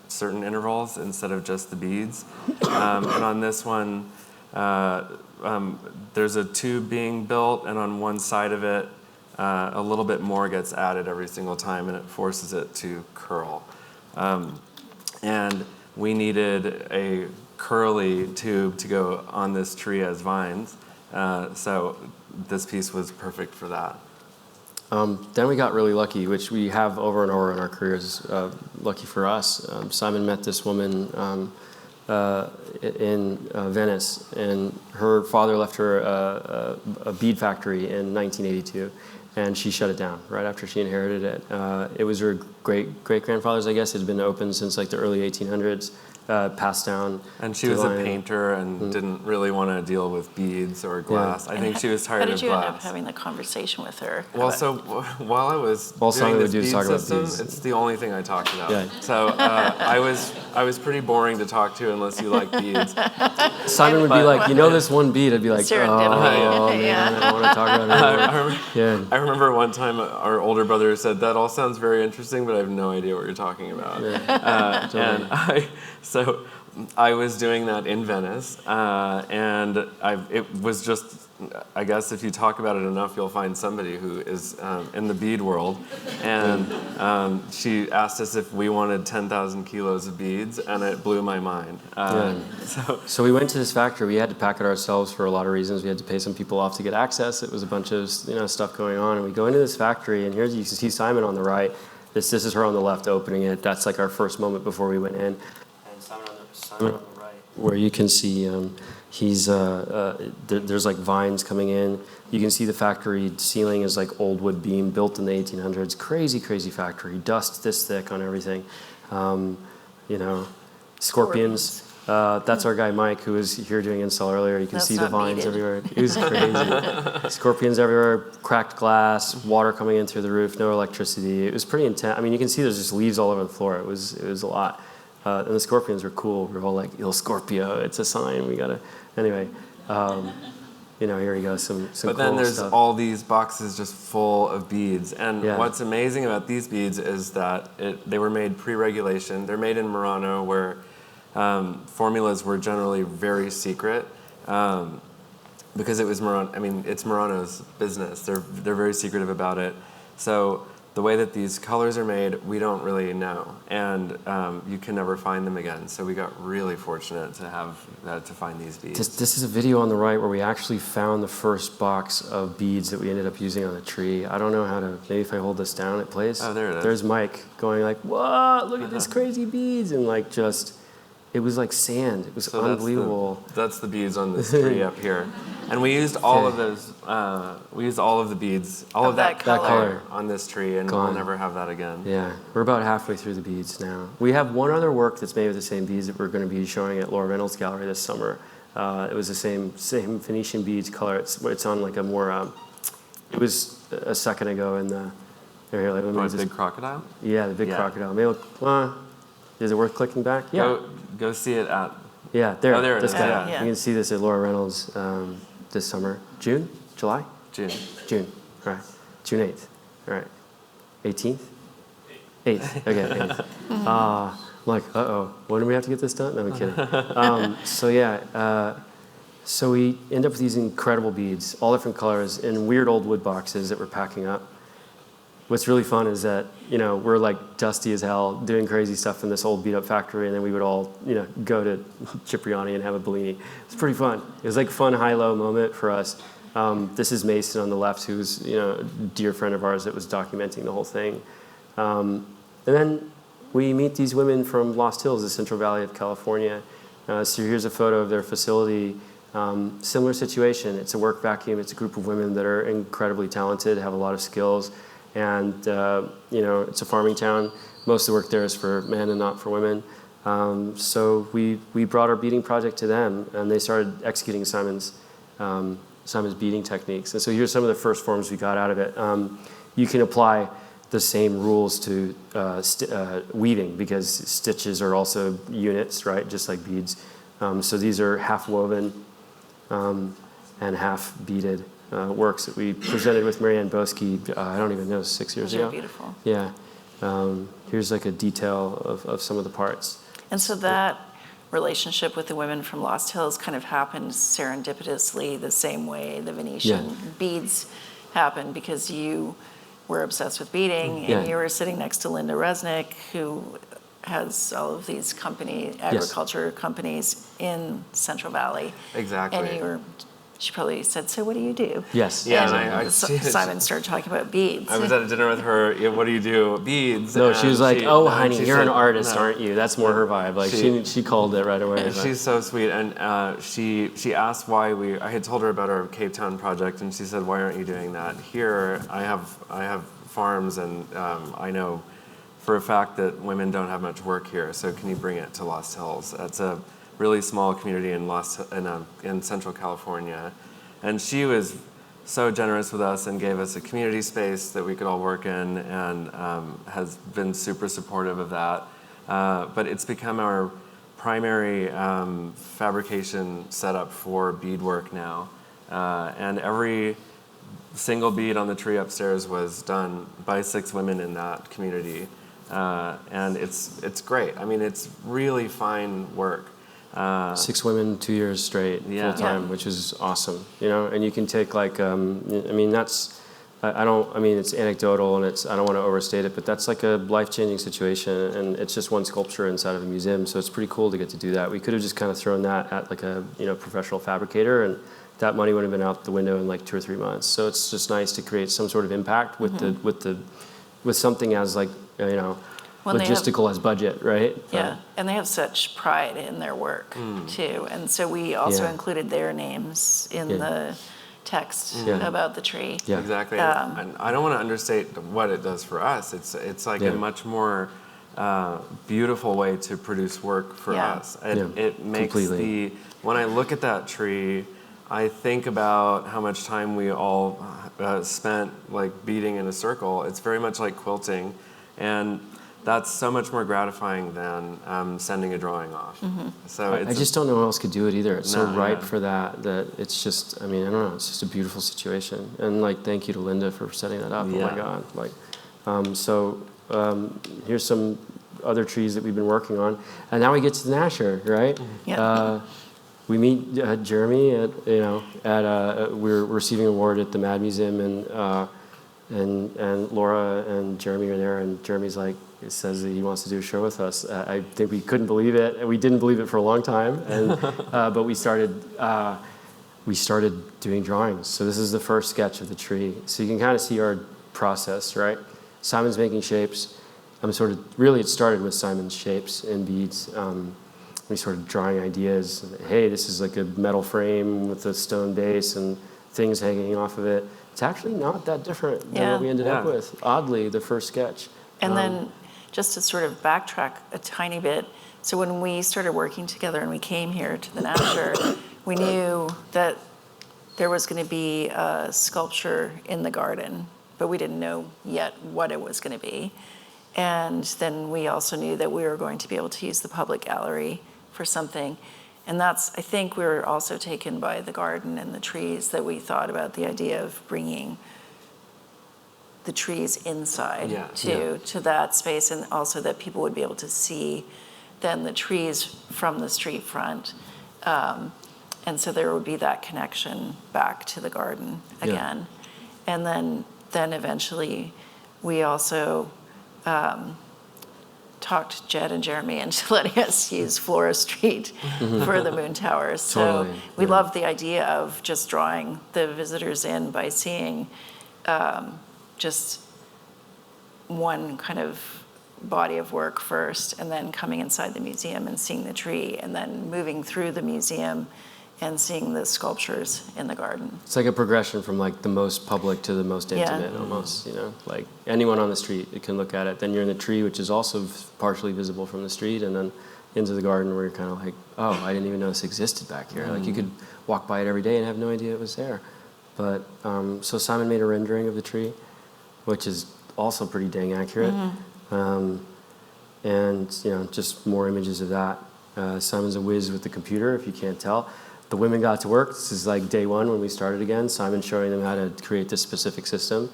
certain intervals instead of just the beads. And on this one, there's a tube being built, and on one side of it, a little bit more gets added every single time, and it forces it to curl. And we needed a curly tube to go on this tree as vines, so this piece was perfect for that. Then we got really lucky, which we have over and over in our careers. Lucky for us, Simon met this woman in Venice, and her father left her a bead factory in 1982, and she shut it down right after she inherited it. It was her great-grandfather's, I guess. It had been open since like the early 1800s. Passed down. And she was a painter and didn't really want to deal with beads or glass. I think she was tired of glass. How did you end up having the conversation with her? Well, so while I was doing this bead system, it's the only thing I talked about. Yeah. So I was pretty boring to talk to unless you like beads. Simon would be like, you know this one bead? I'd be like, oh, man, yeah. I don't want to talk about it. I remember one time our older brother said, that all sounds very interesting, but I have no idea what you're talking about. Yeah. And so I was doing that in Venice, and it was just, I guess if you talk about it enough, you'll find somebody who is in the bead world. And she asked us if we wanted 10,000 kilos of beads, and it blew my mind. So we went to this factory. We had to pack it ourselves for a lot of reasons. We had to pay some people off to get access. It was a bunch of stuff going on. And we go into this factory, and here's, you can see Simon on the right. This is her on the left opening it. That's like our first moment before we went in. Simon on the right, where you can see there's like vines coming in. You can see the factory ceiling is like old wood beam built in the 1800s. Crazy factory. Dust this thick on everything. Scorpions. That's our guy Mike, who was here doing install earlier. You can see the vines everywhere. It was crazy. Scorpions everywhere, cracked glass, water coming in through the roof, no electricity. It was pretty intense. I mean, you can see there's just leaves all over the floor. It was a lot. And the scorpions were cool. We were all like, Il Scorpio, it's a sign. We gotta. Anyway, here we go. Some But then there's stuff. all these boxes just full of beads. And what's amazing about these beads is that they were made pre-regulation. They're made in Murano, where formulas were generally very secret, because it was Murano. I mean, it's Murano's business. They're very secretive about it. So the way that these colors are made, we don't really know, and you can never find them again. So we got really fortunate to find these beads. This is a video on the right where we actually found the first box of beads that we ended up using on the tree. I don't know how to. Maybe if I hold this down, it plays. Oh, there it is. There's Mike going like, "What? Look at this crazy beads!" And like just. It was like sand. It was unbelievable. That's the beads on this tree up here, and we used all of those. We used all of the beads, all of that color on this tree, and we'll never have that again. Yeah, we're about halfway through the beads now. We have one other work that's made with the same beads that we're going to be showing at Laura Reynolds' gallery this summer. It was the same Phoenician beads color. It's on like a more. It was a second ago in the. Here, the big crocodile. Yeah, the big crocodile. Maybe. Is it worth clicking back? Yeah. Go see it at. Yeah, there. Oh, there it this is. guy. Yeah. You can see this at Laura Reynolds this summer. June? July? June. All right. June 8th. All right. 18th? 8th. Okay. 8th. I'm like, when do we have to get this done? No, I'm kidding. So we end up with these incredible beads, all different colors, in weird old wood boxes that we're packing up. What's really fun is that, we're like dusty as hell doing crazy stuff in this old beat up factory, and then we would all, go to Cipriani and have a Bellini. It's pretty fun. It was like a fun high-low moment for us. This is Mason on the left, who's, a dear friend of ours that was documenting the whole thing. And then we meet these women from Lost Hills, the Central Valley of California. So here's a photo of their facility. Similar situation. It's a work vacuum. It's a group of women that are incredibly talented, have a lot of skills. And, it's a farming town. Most of the work there is for men and not for women. So we brought our beading project to them, and they started executing Simon's beading techniques. And so here's some of the first forms we got out of it. You can apply the same rules to weaving, because stitches are also units, right? Just like beads. So these are half woven and half beaded. Works that we presented with Marianne Boski, I don't even know, 6 years ago. Those are beautiful. Yeah. Here's like a detail of some of the parts. And so that relationship with the women from Lost Hills kind of happened serendipitously the same way the Venetian beads happened, because you were obsessed with beading and you were sitting next to Linda Resnick, who has all of these agriculture companies in Central Valley. Exactly. And she probably said, "So what do you do?" Yes. Yeah, And Simon started talking about beads. I was at a dinner with her. Yeah, what do you do? Beads. No, she was like, "Oh, honey, she you're said, an artist, no. aren't you?" That's more her vibe. Like she called it right away. She's so sweet, and she asked why I had told her about our Cape Town project, and she said, "Why aren't you doing that here? I have farms, and I know for a fact that women don't have much work here. So can you bring it to Lost Hills? That's a really small community in Central California." And she was so generous with us and gave us a community space that we could all work in, and has been super supportive of that. But it's become our primary fabrication setup for beadwork now. And every single bead on the tree upstairs was done by 6 women in that community. And it's great. I mean, it's really fine work. 6 women, 2 years straight, full time, which is awesome. And you can take like, I mean, it's anecdotal and I don't want to overstate it, but that's like a life-changing situation, and it's just one sculpture inside of a museum, so it's pretty cool to get to do that. We could have just kind of thrown that at like a professional fabricator, and that money would have been out the window in like 2 or 3 months. So it's just nice to create some sort of impact with with something as like logistical as budget, right? Yeah, and they have such pride in their work too, and so we also included their names in the text about the tree. Yeah, exactly. And I don't want to understate what it does for us. It's like a much more beautiful way to produce work for us. It makes when I look at that tree, I think about how much time we all spent like beading in a circle. It's very much like quilting, and that's so much more gratifying than sending a drawing off. So I just don't know who else could do it either. It's so ripe for that it's just, I mean, I don't know, it's just a beautiful situation. And like, thank you to Linda for setting that up. Oh my God. Like, here's some other trees that we've been working on. And now we get to the Nasher, right? Yeah. We meet Jeremy at we're receiving an award at the Mad Museum, and Laura and Jeremy are there, and Jeremy's like, it says that he wants to do a show with us. I think we couldn't believe it, and we didn't believe it for a long time, and but we started doing drawings. So this is the first sketch of the tree. So you can kind of see our process, right? Simon's making shapes. It started with Simon's shapes and beads. We started drawing ideas. Hey, this is like a metal frame with a stone base and things hanging off of it. It's actually not that different than what we ended up with. Oddly, the first sketch. And then, just to sort of backtrack a tiny bit, so when we started working together and we came here to the Nasher, we knew that there was going to be a sculpture in the garden, but we didn't know yet what it was going to be. And then we also knew that we were going to be able to use the public gallery for something. And I think we were also taken by the garden and the trees, that we thought about the idea of bringing the trees inside to that space, and also that people would be able to see then the trees from the street front. And so there would be that connection back to the garden again. And then eventually we also talked Jed and Jeremy into letting us use Flora Street for the Moon Towers. So we love the idea of just drawing the visitors in by seeing just one kind of body of work first, and then coming inside the museum and seeing the tree, and then moving through the museum and seeing the sculptures in the garden. It's like a progression from like the most public to the most intimate almost, like anyone on the street, you can look at it. Then you're in the tree, which is also partially visible from the street, and then into the garden where you're kind of like, oh, I didn't even know this existed back here. Like you could walk by it every day and have no idea it was there. But, so Simon made a rendering of the tree, which is also pretty dang accurate. And, just more images of that. Simon's a whiz with the computer, if you can't tell. The women got to work. This is like day one when we started again. Simon showing them how to create this specific system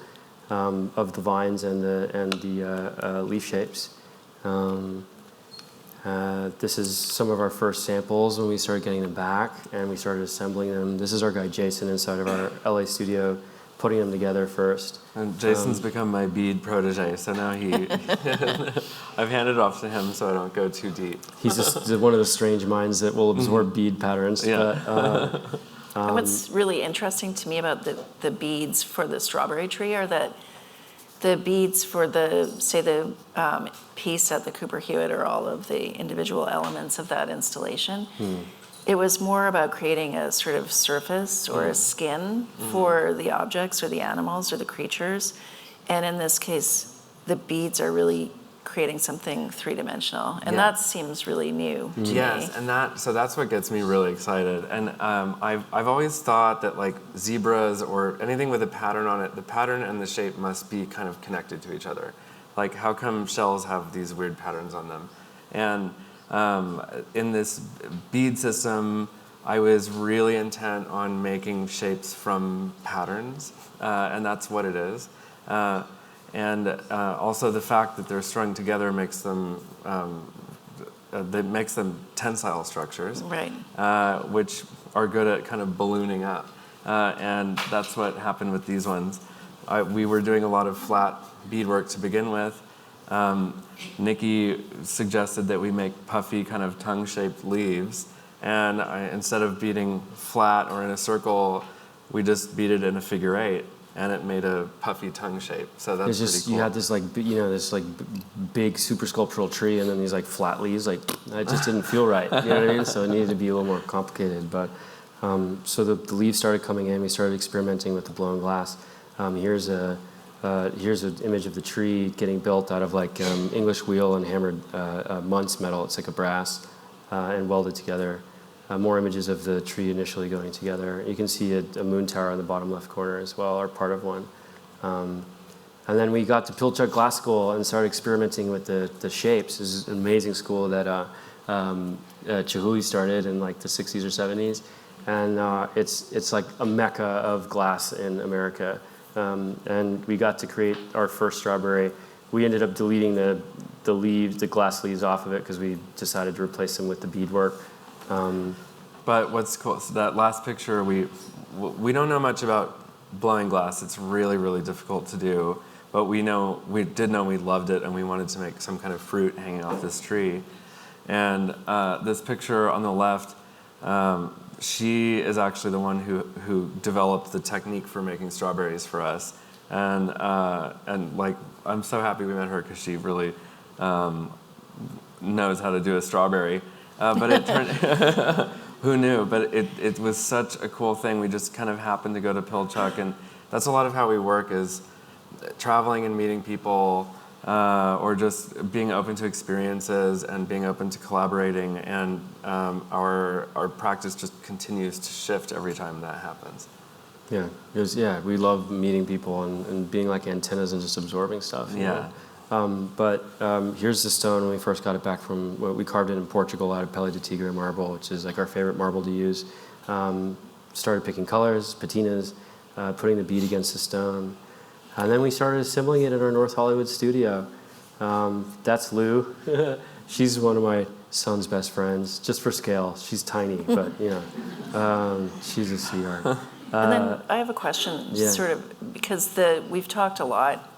of the vines and the leaf shapes. This is some of our first samples when we started getting them back, and we started assembling them. This is our guy Jason inside of our LA studio, putting them together first. And Jason's become my bead protege, so now I've handed it off to him so I don't go too deep. He's just one of the strange minds that will absorb bead patterns. Yeah. But, And what's really interesting to me about the beads for the strawberry tree are that the beads for the piece at the Cooper Hewitt or all of the individual elements of that installation, it was more about creating a sort of surface or a skin for the objects or the animals or the creatures. And in this case, the beads are really creating something three-dimensional. And that seems really new to me. Yes, and that's what gets me really excited. And I've always thought that like zebras or anything with a pattern on it, the pattern and the shape must be kind of connected to each other. Like how come shells have these weird patterns on them? And in this bead system, I was really intent on making shapes from patterns, and that's what it is. And also the fact that they're strung together makes them tensile structures, Right. which are good at kind of ballooning up. And that's what happened with these ones. We were doing a lot of flat beadwork to begin with. Nikki suggested that we make puffy kind of tongue-shaped leaves, and instead of beading flat or in a circle, we just beaded in a figure eight, and it made a puffy tongue shape. So that's pretty cool. You had this big super sculptural tree, and then these like flat leaves. Like it just didn't feel right. You know what I mean? So it needed to be a little more complicated. But so the leaves started coming in. We started experimenting with the blown glass. Here's an image of the tree getting built out of like English wheel and hammered Muntz metal. It's like a brass and welded together. More images of the tree initially going together. You can see a moon tower in the bottom left corner as well, or part of one. And then we got to Pilchuck Glass School and started experimenting with the shapes. This is an amazing school that Chihuly started in like the 60s or 70s. And it's like a mecca of glass in America. And we got to create our first strawberry. We ended up deleting the glass leaves off of it because we decided to replace them with the beadwork. But what's cool, so that last picture, we don't know much about blowing glass. It's really, really difficult to do. But we did know we loved it, and we wanted to make some kind of fruit hanging off this tree. And this picture on the left, she is actually the one who developed the technique for making strawberries for us. And like, I'm so happy we met her because she really knows how to do a strawberry. But it turned, who knew? But it was such a cool thing. We just kind of happened to go to Pilchuck, and that's a lot of how we work, is traveling and meeting people, or just being open to experiences and being open to collaborating. And our practice just continues to shift every time that happens. Yeah, we love meeting people and being like antennas and just absorbing stuff. You know? But here's the stone when we first got it back from, we carved it in Portugal out of Pele de Tigre marble, which is like our favorite marble to use. Started picking colors, patinas, putting the bead against the stone. And then we started assembling it in our North Hollywood studio. That's Lou. She's one of my son's best friends, just for scale. She's tiny, but she's a sweetheart. And then I have a question, sort of, because we've talked a lot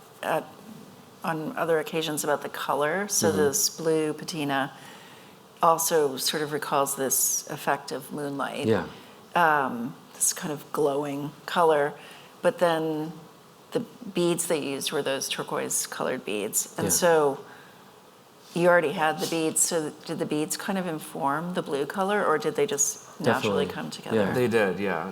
on other occasions about the color. So this blue patina also sort of recalls this effect of moonlight. Yeah. This kind of glowing color. But then the beads they used were those turquoise-colored beads. And so you already had the beads. So did the beads kind of inform the blue color, or did they just naturally come together? Yeah. They did, yeah.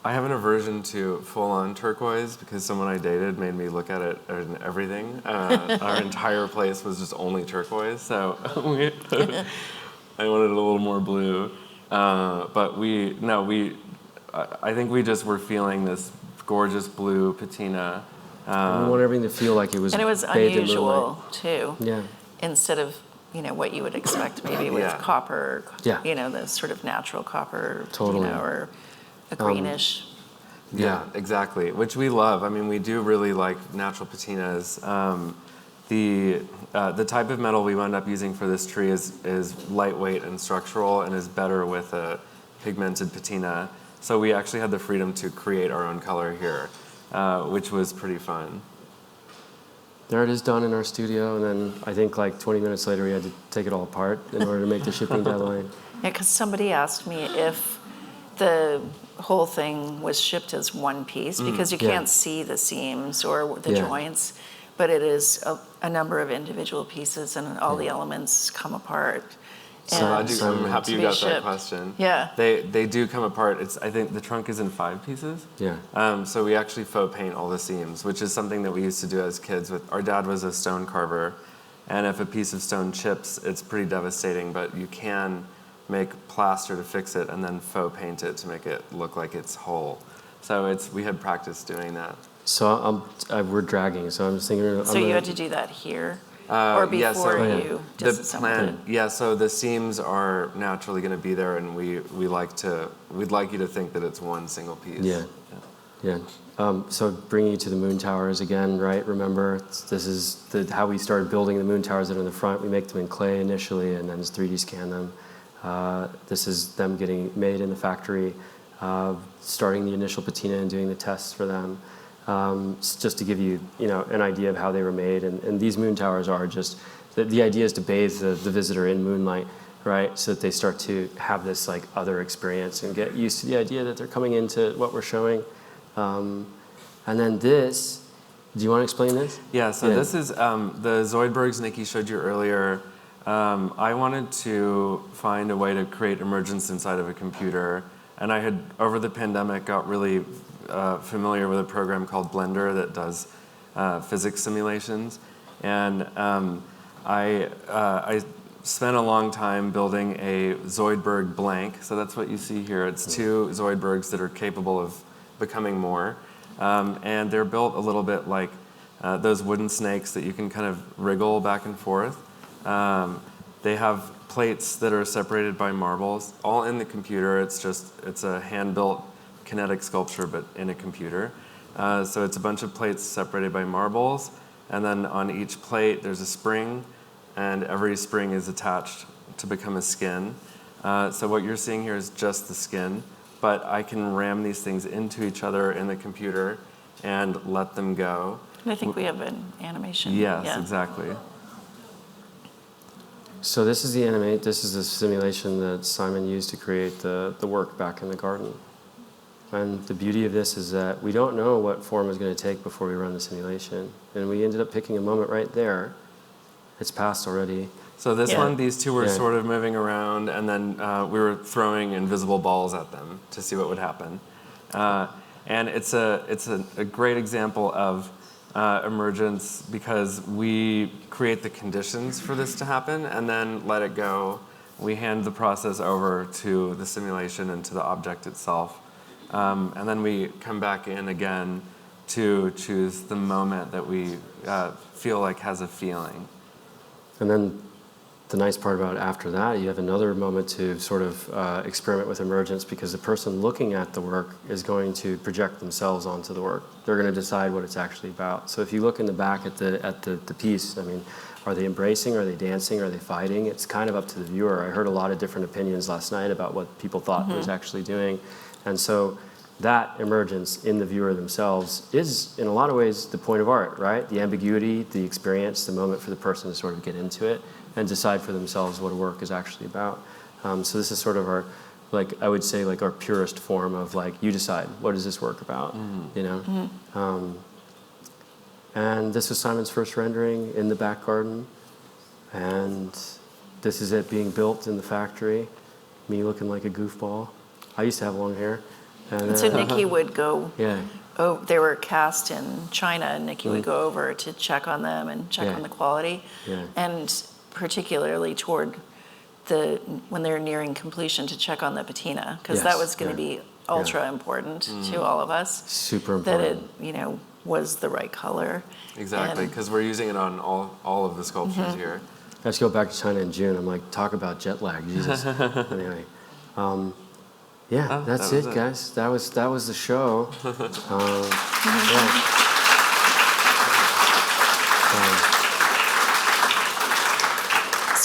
I have an aversion to full-on turquoise because someone I dated made me look at it and everything. Our entire place was just only turquoise, so I wanted it a little more blue. But I think we just were feeling this gorgeous blue patina. We wanted everything to feel like it was. And it was bathed in unusual moonlight. too. Yeah. Instead of what you would expect maybe with copper. Yeah. The sort of natural copper. Totally. Or a greenish. Yeah, exactly. Which we love. I mean, we do really like natural patinas. the type of metal we wound up using for this tree is lightweight and structural and is better with a pigmented patina. So we actually had the freedom to create our own color here, which was pretty fun. There it is done in our studio, and then I think like 20 minutes later we had to take it all apart in order to make the shipping deadline. Yeah, because somebody asked me if the whole thing was shipped as one piece, because you can't see the seams or the joints, but it is a number of individual pieces, and all the elements come apart. I'm happy you got that shipped. question. Yeah. They do come apart. I think the trunk is in 5 pieces. Yeah. So we actually faux paint all the seams, which is something that we used to do as kids. Our dad was a stone carver, and if a piece of stone chips, it's pretty devastating, but you can make plaster to fix it and then faux paint it to make it look like it's whole. So we had practice doing that. So we're dragging, so I'm just thinking. So you had to do that here? Or before you disassembled it? Yeah, so the seams are naturally going to be there, and we'd like you to think that it's one single piece. Yeah. So bringing you to the moon towers again, right? Remember, this is how we started building the moon towers that are in the front. We make them in clay initially, and then just 3D scan them. This is them getting made in the factory, starting the initial patina and doing the tests for them. Just to give you, an idea of how they were made. And these moon towers are just, the idea is to bathe the visitor in moonlight, right? So that they start to have this like other experience and get used to the idea that they're coming into what we're showing. And then this, do you want to explain this? Yeah, so this is the Zoidbergs Nikki showed you earlier. I wanted to find a way to create emergence inside of a computer. And I had, over the pandemic, got really familiar with a program called Blender that does physics simulations. And I spent a long time building a Zoidberg blank. So that's what you see here. It's 2 Zoidbergs that are capable of becoming more. And they're built a little bit like those wooden snakes that you can kind of wriggle back and forth. They have plates that are separated by marbles, all in the computer. It's a hand-built kinetic sculpture, but in a computer. So it's a bunch of plates separated by marbles, and then on each plate there's a spring, and every spring is attached to become a skin. So what you're seeing here is just the skin, but I can ram these things into each other in the computer and let them go. I think we have an animation. Yes, exactly. So this is the simulation that Simon used to create the work back in the garden. And the beauty of this is that we don't know what form it's going to take before we run the simulation. And we ended up picking a moment right there. It's passed already. So this one, these 2 were sort of moving around, and then we were throwing invisible balls at them to see what would happen. And it's a great example of emergence because we create the conditions for this to happen and then let it go. We hand the process over to the simulation and to the object itself. And then we come back in again to choose the moment that we feel like has a feeling. And then the nice part about after that, you have another moment to sort of experiment with emergence because the person looking at the work is going to project themselves onto the work. They're going to decide what it's actually about. So if you look in the back at the piece, I mean, are they embracing? Are they dancing? Are they fighting? It's kind of up to the viewer. I heard a lot of different opinions last night about what people thought it was actually doing. And so that emergence in the viewer themselves is, in a lot of ways, the point of art, right? The ambiguity, the experience, the moment for the person to sort of get into it and decide for themselves what a work is actually about. So this is sort of our, like, I would say, like our purest form of like, you decide, what is this work about, you know? And this was Simon's first rendering in the back garden. And this is it being built in the factory. Me looking like a goofball. I used to have long hair. And so Nikki would go, yeah. Oh, they were cast in China, and Nikki would go over to check on them and check on the quality. And particularly toward when they're nearing completion, to check on the patina, because that was going to be ultra important to all of us. Super important. That it, was the right color. Exactly, because we're using it on all of the sculptures here. I just go back to China in June. I'm like, talk about jet lag, Jesus. Anyway, that's it, guys. That was the show.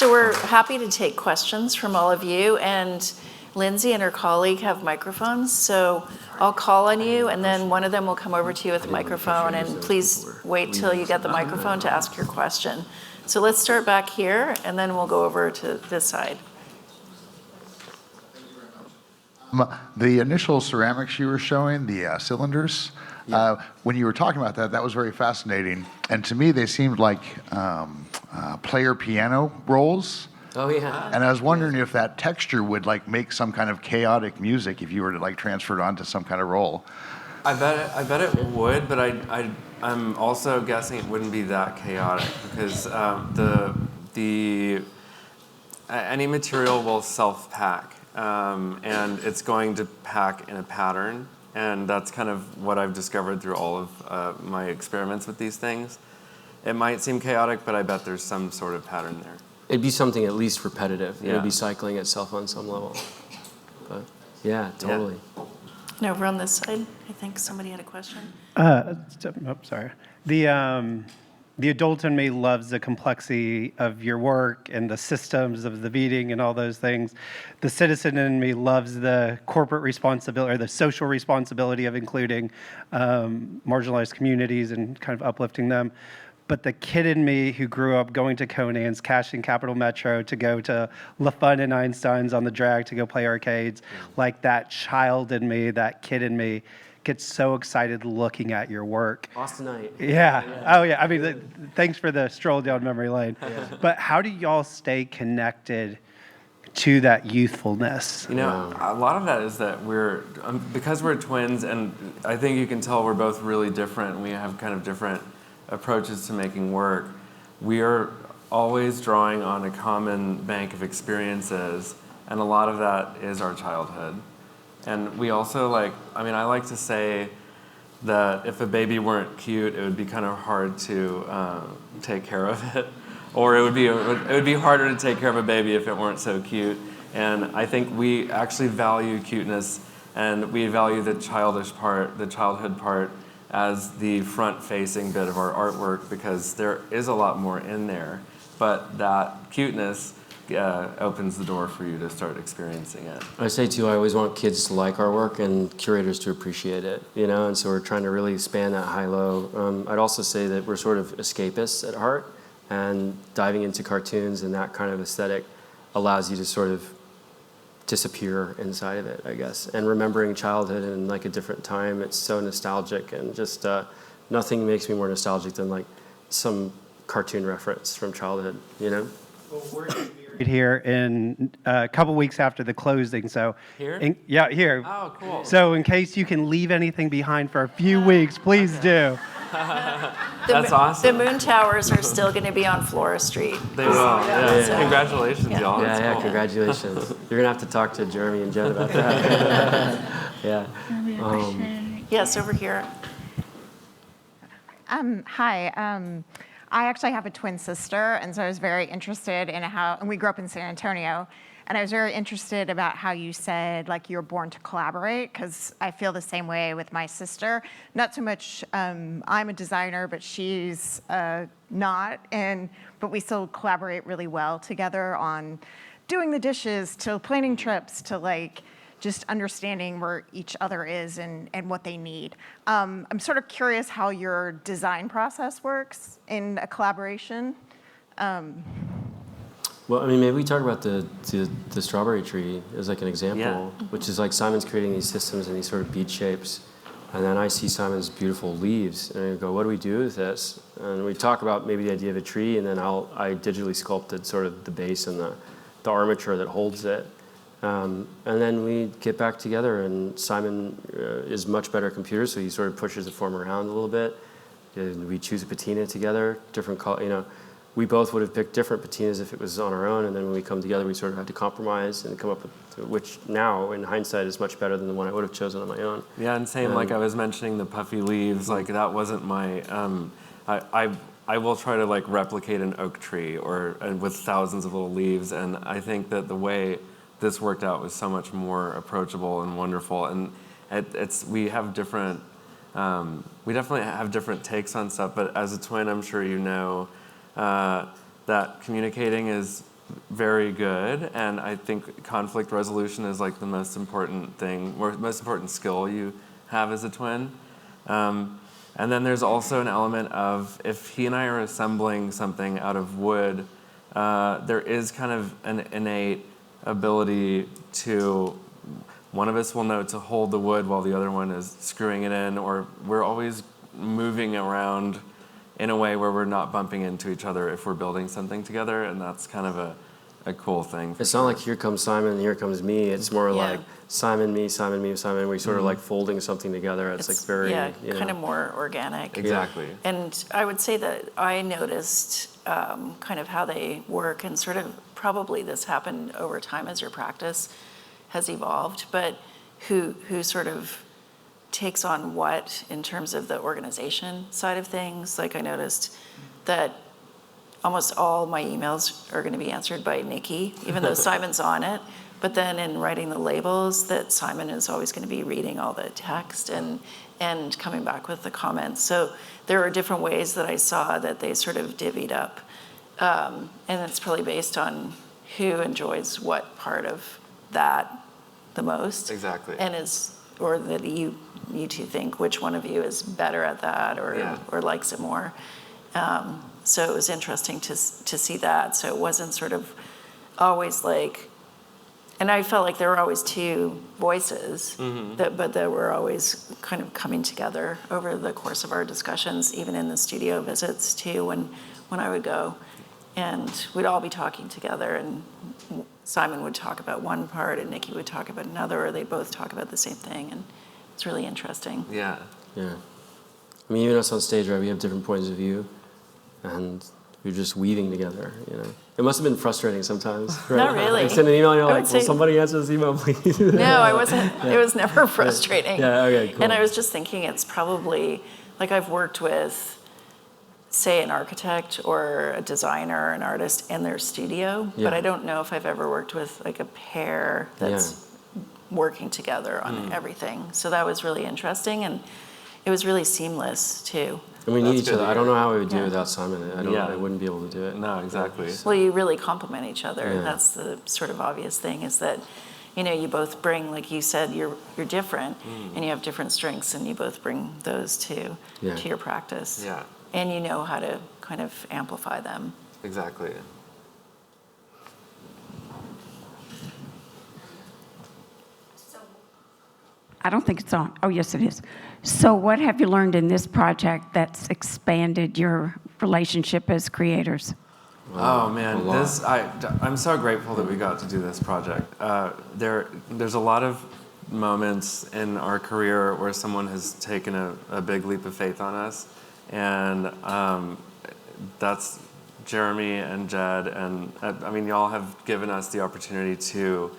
So we're happy to take questions from all of you, and Lindsay and her colleague have microphones, so I'll call on you, and then one of them will come over to you with a microphone, and please wait till you get the microphone to ask your question. So let's start back here, and then we'll go over to this side. The initial ceramics you were showing, the cylinders, when you were talking about that, that was very fascinating. And to me, they seemed like player piano rolls. Oh, yeah. And I was wondering if that texture would like make some kind of chaotic music if you were to like transfer it onto some kind of roll. I bet it would, but I'm also guessing it wouldn't be that chaotic because any material will self-pack. And it's going to pack in a pattern, and that's kind of what I've discovered through all of my experiments with these things. It might seem chaotic, but I bet there's some sort of pattern there. It'd be something at least repetitive. Yeah. It'd be cycling itself on some level. But yeah, totally. And over on this side, I think somebody had a question. Sorry. The adult in me loves the complexity of your work and the systems of the beating and all those things. The citizen in me loves the corporate responsibility or the social responsibility of including marginalized communities and kind of uplifting them. But the kid in me who grew up going to Conan's, cashing Capital Metro to go to La Fun and Einstein's on the drag to go play arcades, like that child in me, that kid in me, gets so excited looking at your work. Austinite. Yeah. Oh, yeah. I mean, thanks for the stroll down memory lane. Yeah. But how do y'all stay connected to that youthfulness? You know, a lot of that is that because we're twins, and I think you can tell we're both really different, and we have kind of different approaches to making work. We are always drawing on a common bank of experiences, and a lot of that is our childhood. And we also I like to say that if a baby weren't cute, it would be kind of hard to take care of it. Or it would be harder to take care of a baby if it weren't so cute. And I think we actually value cuteness, and we value the childish part, the childhood part, as the front-facing bit of our artwork, because there is a lot more in there. But that cuteness opens the door for you to start experiencing it. I say too, I always want kids to like our work and curators to appreciate it, and so we're trying to really span that high-low. I'd also say that we're sort of escapists at heart, and diving into cartoons and that kind of aesthetic allows you to sort of disappear inside of it, I guess. And remembering childhood in like a different time, it's so nostalgic, and just nothing makes me more nostalgic than like some cartoon reference from childhood, Well, we're here in a couple weeks after the closing, so Here? yeah, here. Oh, cool. So in case you can leave anything behind for a few weeks, please do. That's awesome. The moon towers are still going to be on Flora Street. They will. Yeah. So- Congratulations, y'all. That's Yeah, cool. congratulations. You're gonna have to talk to Jeremy and Jen about that. Yeah. Yes, over here. Hi. I actually have a twin sister, and so I was very interested in and we grew up in San Antonio, and I was very interested about how you said, you were born to collaborate, because I feel the same way with my sister. Not so much, I'm a designer, but she's not, but we still collaborate really well together on doing the dishes, to planning trips, to just understanding where each other is and what they need. I'm sort of curious how your design process works in a collaboration. Well, maybe we talk about the strawberry tree as an example, which is Simon's creating these systems and these sort of bead shapes, and then I see Simon's beautiful leaves, and I go, what do we do with this? And we talk about maybe the idea of a tree, and then I digitally sculpted sort of the base and the armature that holds it. And then we get back together, and Simon is much better at computers, so he sort of pushes the form around a little bit. And we choose a patina together, different color. We both would have picked different patinas if it was on our own, and then when we come together, we sort of had to compromise and come up with, which now, in hindsight, is much better than the one I would have chosen on my own. Yeah, and same, I was mentioning the puffy leaves, that wasn't my, I will try to replicate an oak tree and with thousands of little leaves, and I think that the way this worked out was so much more approachable and wonderful, and we have different, we definitely have different takes on stuff, but as a twin, I'm sure you know that communicating is very good, and I think conflict resolution is like the most important thing, or most important skill you have as a twin. And then there's also an element of, if he and I are assembling something out of wood, there is kind of an innate ability to, one of us will know to hold the wood while the other one is screwing it in, or we're always moving around in a way where we're not bumping into each other if we're building something together, and that's kind of a cool thing. It's not like here comes Simon and here comes me. It's more like Simon, me, Simon, me, Simon. We sort of like folding something together. It's like very, kind of more organic. Exactly. And I would say that I noticed kind of how they work, and sort of probably this happened over time as your practice has evolved, but who sort of takes on what in terms of the organization side of things. Like, I noticed that almost all my emails are going to be answered by Nikki, even though Simon's on it. But then in writing the labels, that Simon is always going to be reading all the text and coming back with the comments. So there are different ways that I saw that they sort of divvied up. And it's probably based on who enjoys what part of that the most. Exactly. And or that you two think which one of you is better at that, or likes it more. So it was interesting to see that. So it wasn't sort of always like, and I felt like there were always two voices, but they were always kind of coming together over the course of our discussions, even in the studio visits too, when I would go. And we'd all be talking together, and Simon would talk about one part and Nikki would talk about another, or they'd both talk about the same thing, and it's really interesting. Yeah. Yeah. I mean, even us on stage, right, we have different points of view, and we're just weaving together, you know. It must have been frustrating sometimes, right? Not really. Like, send an email and you're I like, would will say- somebody answer this email, please? No, I wasn't. It was never frustrating. Yeah, okay, cool. And I was just thinking it's probably, like, I've worked with, say, an architect or a designer or an artist in their studio, but I don't know if I've ever worked with like a pair that's working together on everything. So that was really interesting, and it was really seamless too. And we need That's each good other. to I don't hear. know how we would do Yeah. it without Simon. I wouldn't be able to do it. No, exactly. Well, you really complement each other. Yeah. That's the sort of obvious thing, is that, you know, you both bring, like you said, you're different, and you have different strengths, and you both bring those to your practice. Yeah, And you know how to kind of amplify them. exactly. I don't think it's on. Oh, yes, it is. So what have you learned in this project that's expanded your relationship as creators? Oh man, I'm so grateful that we got to do this project. There's a lot of moments in our career where someone has taken a big leap of faith on us, and that's Jeremy and Jed, and I mean, y'all have given us the opportunity to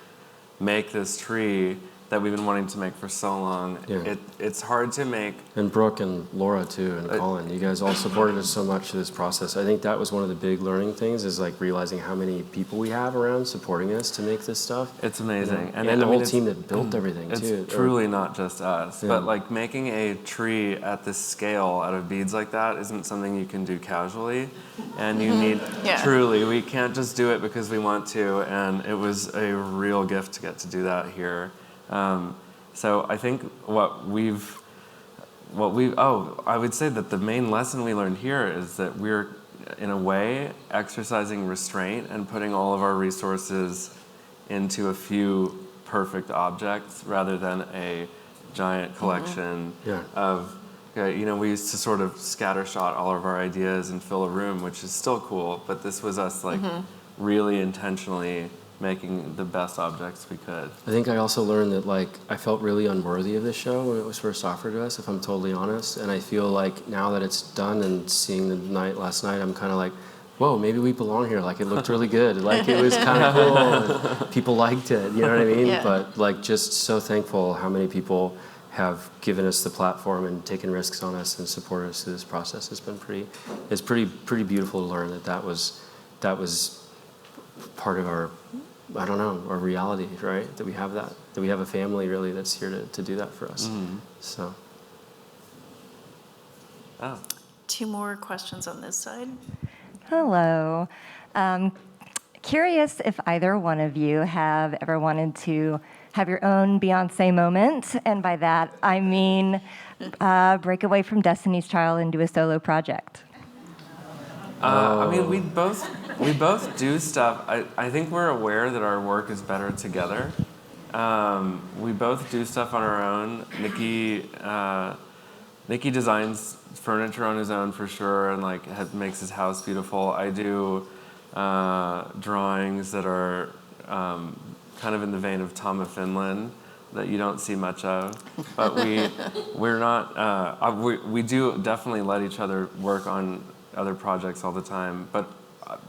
make this tree that we've been wanting to make for so long. Yeah. It's hard to make. And Brooke and Laura too, and Colin, you guys all supported us so much through this process. I think that was one of the big learning things, is like realizing how many people we have around supporting us to make this stuff. It's amazing. And I the mean, whole team that built everything it's too. truly not just us, Yeah. but like making a tree at this scale out of beads like that isn't something you can do casually, and you need, truly, we can't just do it because we want to, and it was a real gift to get to do that here. So I think I would say that the main lesson we learned here is that we're, in a way, exercising restraint and putting all of our resources into a few perfect objects rather than a giant collection of, you know, we used to sort of scattershot all of our ideas and fill a room, which is still cool, but this was us like really intentionally making the best objects we could. I think I also learned that, like, I felt really unworthy of this show when it was first offered to us, if I'm totally honest. And I feel like now that it's done and seeing the night last night, I'm kind of like, whoa, maybe we belong here. Like, it looked really good. Like, it was kind of cool. And people liked it. You know what I mean? Yeah. But like, just so thankful how many people have given us the platform and taken risks on us and supported us through this process. It's pretty beautiful to learn that was part of our, I don't know, our reality, right? That we have a family really that's here to do that for us. So. Two more questions on this side. Hello. Curious if either one of you have ever wanted to have your own Beyonce moment, and by that I mean break away from Destiny's Child and do a solo project. I mean, we both do stuff. I think we're aware that our work is better together. We both do stuff on our own. Nicky designs furniture on his own for sure, and like makes his house beautiful. I do drawings that are kind of in the vein of Tom of Finland that you don't see much of, but we're not. We do definitely let each other work on other projects all the time. But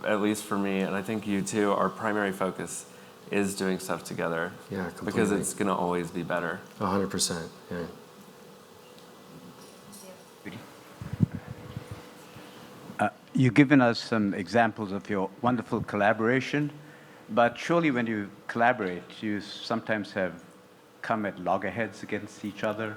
at least for me, and I think you too, our primary focus is doing stuff together. Yeah, completely. Because it's gonna always be better. 100%. Yeah. You've given us some examples of your wonderful collaboration, but surely when you collaborate, you sometimes have come at loggerheads against each other.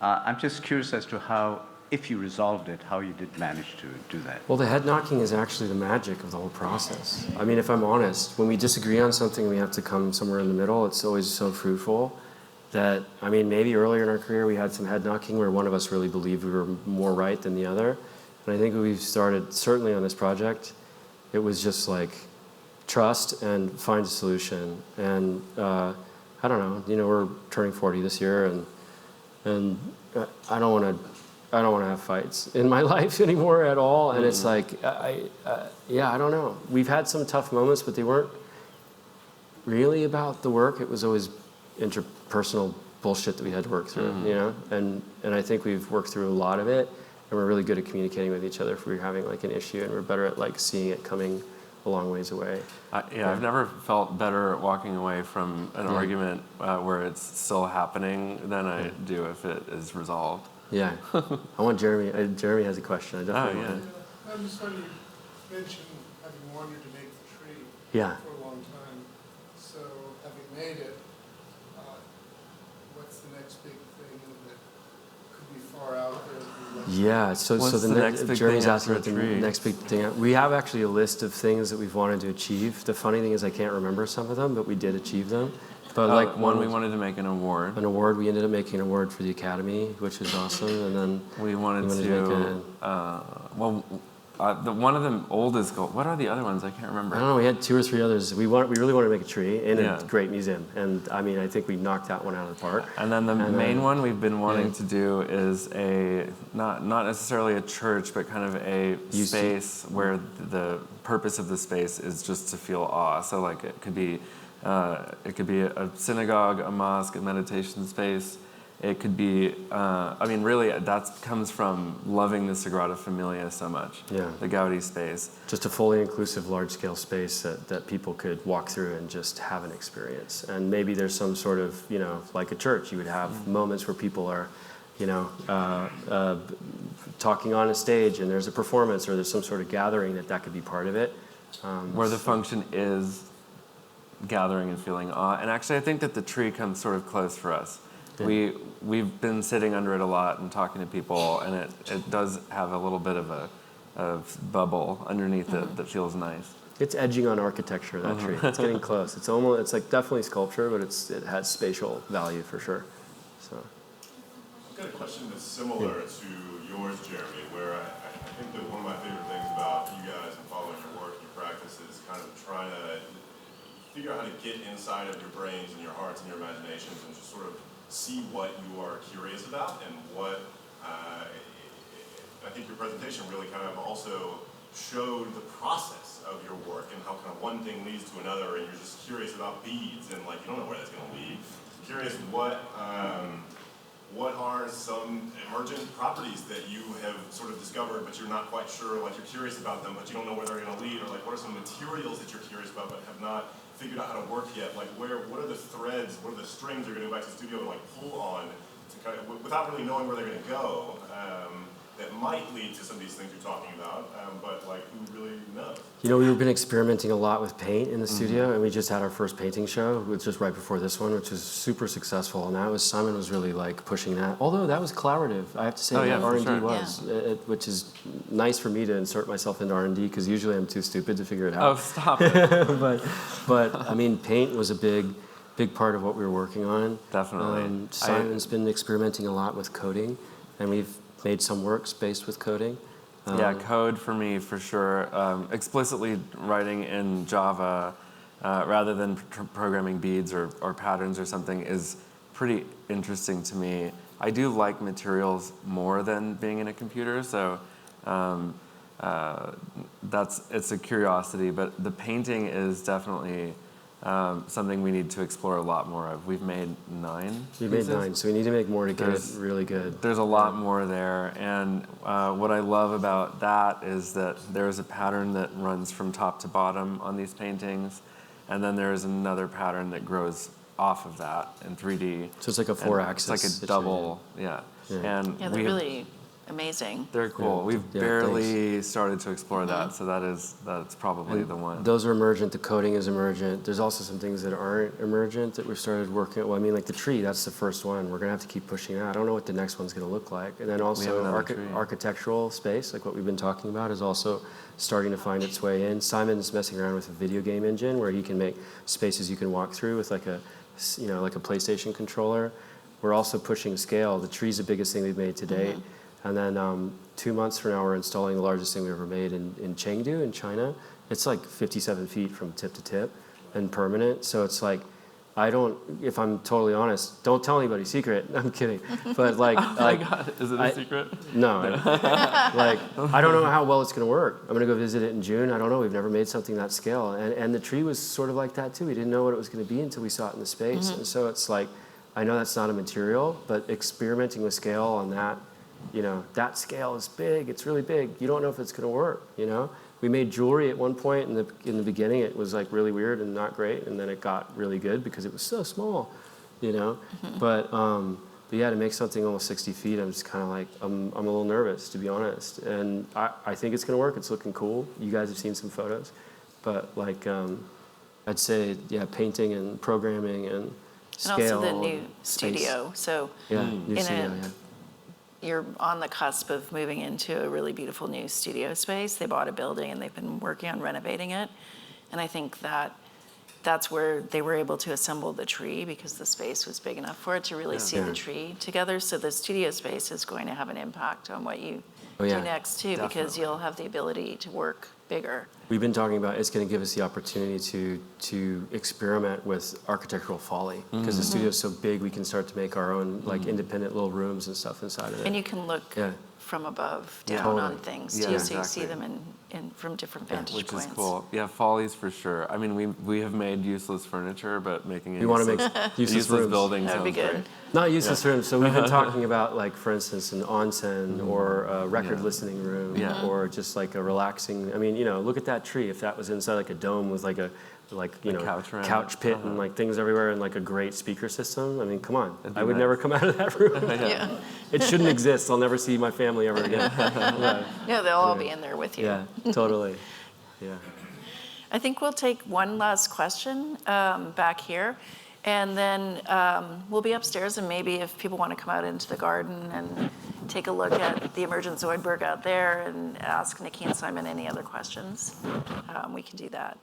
I'm just curious as to how, if you resolved it, how you did manage to do that. Well, the head knocking is actually the magic of the whole process. I mean, if I'm honest, when we disagree on something, we have to come somewhere in the middle. It's always so fruitful that, I mean, maybe earlier in our career, we had some head knocking where one of us really believed we were more right than the other. And I think when we started, certainly on this project, it was just like trust and find a solution. And I don't know, we're turning 40 this year, and I don't want to have fights in my life anymore at all. And it's like, I don't know. We've had some tough moments, but they weren't really about the work. It was always interpersonal bullshit that we had to work through, And I think we've worked through a lot of it. And we're really good at communicating with each other if we're having like an issue, and we're better at like seeing it coming a long ways away. I've never felt better walking away from an argument where it's still happening than I do if it is resolved. Yeah. I want Jeremy. Jeremy has a question. I definitely want him. I just wanted to mention having wanted to make the tree Yeah. for a long time. So having made it, what's the next big thing that could be far out there? Yeah, so the next big Jeremy's asking about the next big thing. We have actually a list of things that we've wanted to achieve. The funny thing is I can't remember some of them, but we did achieve them. But like one, we wanted to make an award. We ended up making an award for the Academy, which was awesome. And then we wanted to one of the oldest goals. What are the other ones? I can't remember. I don't know. We had 2 or 3 others. We really wanted to make a tree in a great museum, and I mean, I think we knocked that one out of the park. And then the main one we've been wanting to do is a not necessarily a church, but kind of a space where the purpose of the space is just to feel awe. So like it could be a synagogue, a mosque, a meditation space. It could be, really, that comes from loving the Sagrada Familia so much, the Gaudi space. Just a fully inclusive, large-scale space that people could walk through and just have an experience. And maybe there's some sort of, like a church, you would have moments where people are, talking on a stage and there's a performance or there's some sort of gathering that could be part of it. Where the function is gathering and feeling awe. And actually, I think that the tree comes sort of close for us. Yeah. We've been sitting under it a lot and talking to people, and it does have a little bit of a bubble underneath it that feels nice. It's edging on architecture, that tree. It's getting close. It's like definitely sculpture, but it has spatial value for sure. So. I've got a question that's similar to yours, Jeremy, where I think that one of my favorite things about you guys and following your work and your practice is kind of trying to figure out how to get inside of your brains and your hearts and your imaginations and just sort of see what you are curious about and what I think your presentation really kind of also showed the process of your work and how kind of one thing leads to another, and you're just curious about beads and like you don't know where that's going to lead. Curious what are some emergent properties that you have sort of discovered but you're not quite sure, like you're curious about them but you don't know where they're going to lead, or like what are some materials that you're curious about but have not figured out how to work yet? Like what are the threads, what are the strings you're going to go back to the studio and like pull on to kind of, without really knowing where they're going to go, that might lead to some of these things you're talking about, but like who really knows? You know, we've been experimenting a lot with paint in the studio, and we just had our first painting show, which was right before this one, which was super successful. And that was, Simon was really like pushing that. Although that was collaborative, I have to say, that R&D sure. was, which is nice for me to insert myself into R&D, because usually I'm too stupid to figure it out. Oh, stop it. but I mean, paint was a big part of what we were working on. Definitely. Simon's been experimenting a lot with coding, and we've made some works based with coding. Yeah, code for me, for sure. Explicitly writing in Java rather than programming beads or patterns or something is pretty interesting to me. I do like materials more than being in a computer, so it's a curiosity, but the painting is definitely something we need to explore a lot more of. We've made 9 We pieces. made 9, so we need to make more to get it really good. There's a lot more there, and what I love about that is that there's a pattern that runs from top to bottom on these paintings, and then there's another pattern that grows off of that in 3D. So it's like a 4-axis. It's like a double, yeah. And Yeah, they're really amazing. they're cool. We've barely started to explore that, so that's probably the one. Those are emergent. The coding is emergent. There's also some things that aren't emergent that we've started working. Well, I mean, like the tree. That's the first one. We're gonna have to keep pushing that. I don't know what the next one's gonna look like. And then also architectural space, like what we've been talking about, is also starting to find its way in. Simon's messing around with a video game engine where he can make spaces you can walk through with like a PlayStation controller. We're also pushing scale. The tree's the biggest thing we've made to date. And then 2 months from now, we're installing the largest thing we ever made in Chengdu in China. It's like 57 feet from tip to tip and permanent. So it's like, if I'm totally honest, don't tell anybody, secret. I'm kidding. But like, oh my God, is it a secret? No. I don't know how well it's gonna work. I'm gonna go visit it in June. I don't know, we've never made something that scale. And the tree was sort of like that too. We didn't know what it was gonna be until we saw it in the space. And so it's like, I know that's not a material, but experimenting with scale on that, that scale is big. It's really big. You don't know if it's going to work. We made jewelry at one point in the beginning. It was like really weird and not great, and then it got really good because it was so small. But yeah, to make something almost 60 feet, I'm just kind of like I'm a little nervous, to be honest. And I think it's going to work. It's looking cool. You guys have seen some photos, but like I'd say painting and programming and scale. And also the new studio. So new studio. You're on the cusp of moving into a really beautiful new studio space. They bought a building and they've been working on renovating it. And I think that's where they were able to assemble the tree because the space was big enough for it to really see the tree together. So the studio space is going to have an impact on what you do next too, because you'll have the ability to work bigger. We've been talking about it's going to give us the opportunity to experiment with architectural folly because the studio is so big we can start to make our own like independent little rooms and stuff inside of it. And you can look from above down on things too, so you see them in from different vantage points. Which is cool. Yeah, follies for sure. I mean, we have made useless furniture, but making it want to make useless buildings that would be good. Great. Not useless rooms. So we've been talking about, like, for instance, an onsen or a record listening room or just like a relaxing. I mean, look at that tree. If that was inside like a dome with like a couch pit and like things everywhere and like a great speaker system. I mean, come on. I would never come out of that room. It shouldn't exist. I'll never see my family ever again. Yeah, they'll all be in there with you. Yeah, totally. Yeah. I think we'll take one last question back here. And then we'll be upstairs, and maybe if people want to come out into the garden and take a look at the emergent Zoidberg out there and ask Nikki and Simon any other questions, we can do that.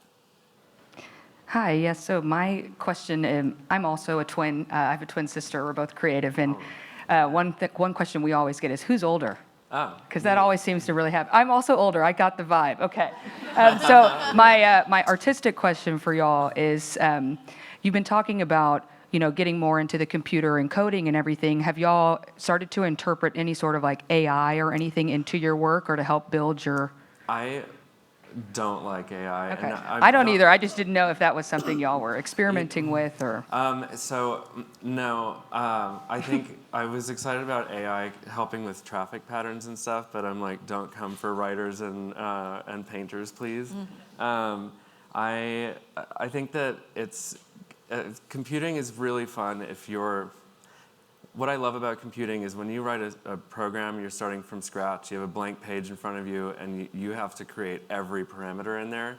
Hi, yes, so my question, I'm also a twin. I have a twin sister. We're both creative. And one question we always get is, who's older? Because that always seems to really happen. I'm also older. I got the vibe. Okay. So my artistic question for y'all is, you've been talking about, getting more into the computer and coding and everything. Have y'all started to interpret any sort of like AI or anything into your work or to help build your... I don't like AI. Okay. I don't either. I just didn't know if that was something y'all were experimenting with or... No. I think I was excited about AI helping with traffic patterns and stuff, but I'm like, don't come for writers and painters, please. I think that it's... computing is really fun if you're what I love about computing is when you write a program, you're starting from scratch. You have a blank page in front of you, and you have to create every parameter in there.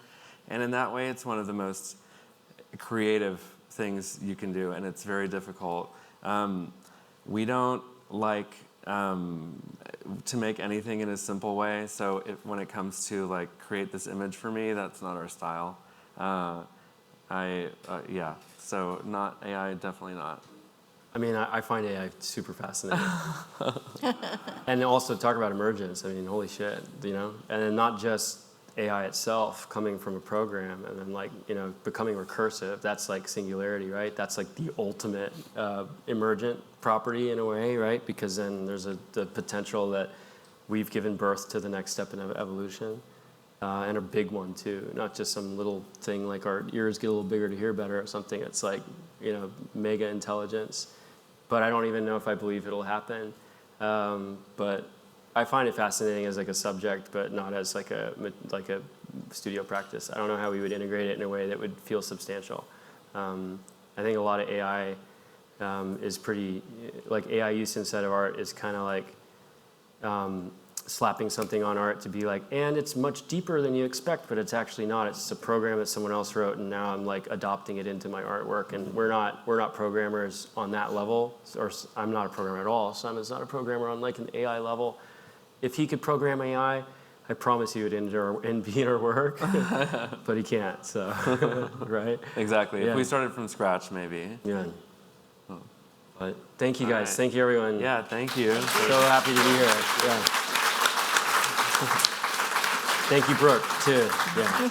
And in that way, it's one of the most creative things you can do, and it's very difficult. We don't like to make anything in a simple way. So when it comes to like create this image for me, that's not our style. Yeah. So not AI, definitely not. I mean, I find AI super fascinating. And also talk about emergence. I mean, holy shit, you know? And then not just AI itself coming from a program and then like, you know, becoming recursive. That's like singularity, right? That's like the ultimate emergent property in a way, right? Because then there's the potential that we've given birth to the next step in evolution. And a big one too, not just some little thing like our ears get a little bigger to hear better or something. It's like, you know, mega intelligence. But I don't even know if I believe it'll happen. But I find it fascinating as like a subject, but not as like a studio practice. I don't know how we would integrate it in a way that would feel substantial. I think a lot of AI is pretty, like AI use instead of art is kind of like slapping something on art to be like, and it's much deeper than you expect, but it's actually not. It's a program that someone else wrote, and now I'm like adopting it into my artwork. And we're not programmers on that level, or I'm not a programmer at all. Simon's not a programmer on like an AI level. If he could program AI, I promise he would be in our work, but he can't. So, right? Exactly. Yeah. If we started from scratch, maybe. Yeah. But thank you guys. Right. Thank you, everyone. Yeah, thank you. So happy to be here. Yeah. Thank you, Brooke, too. Yeah.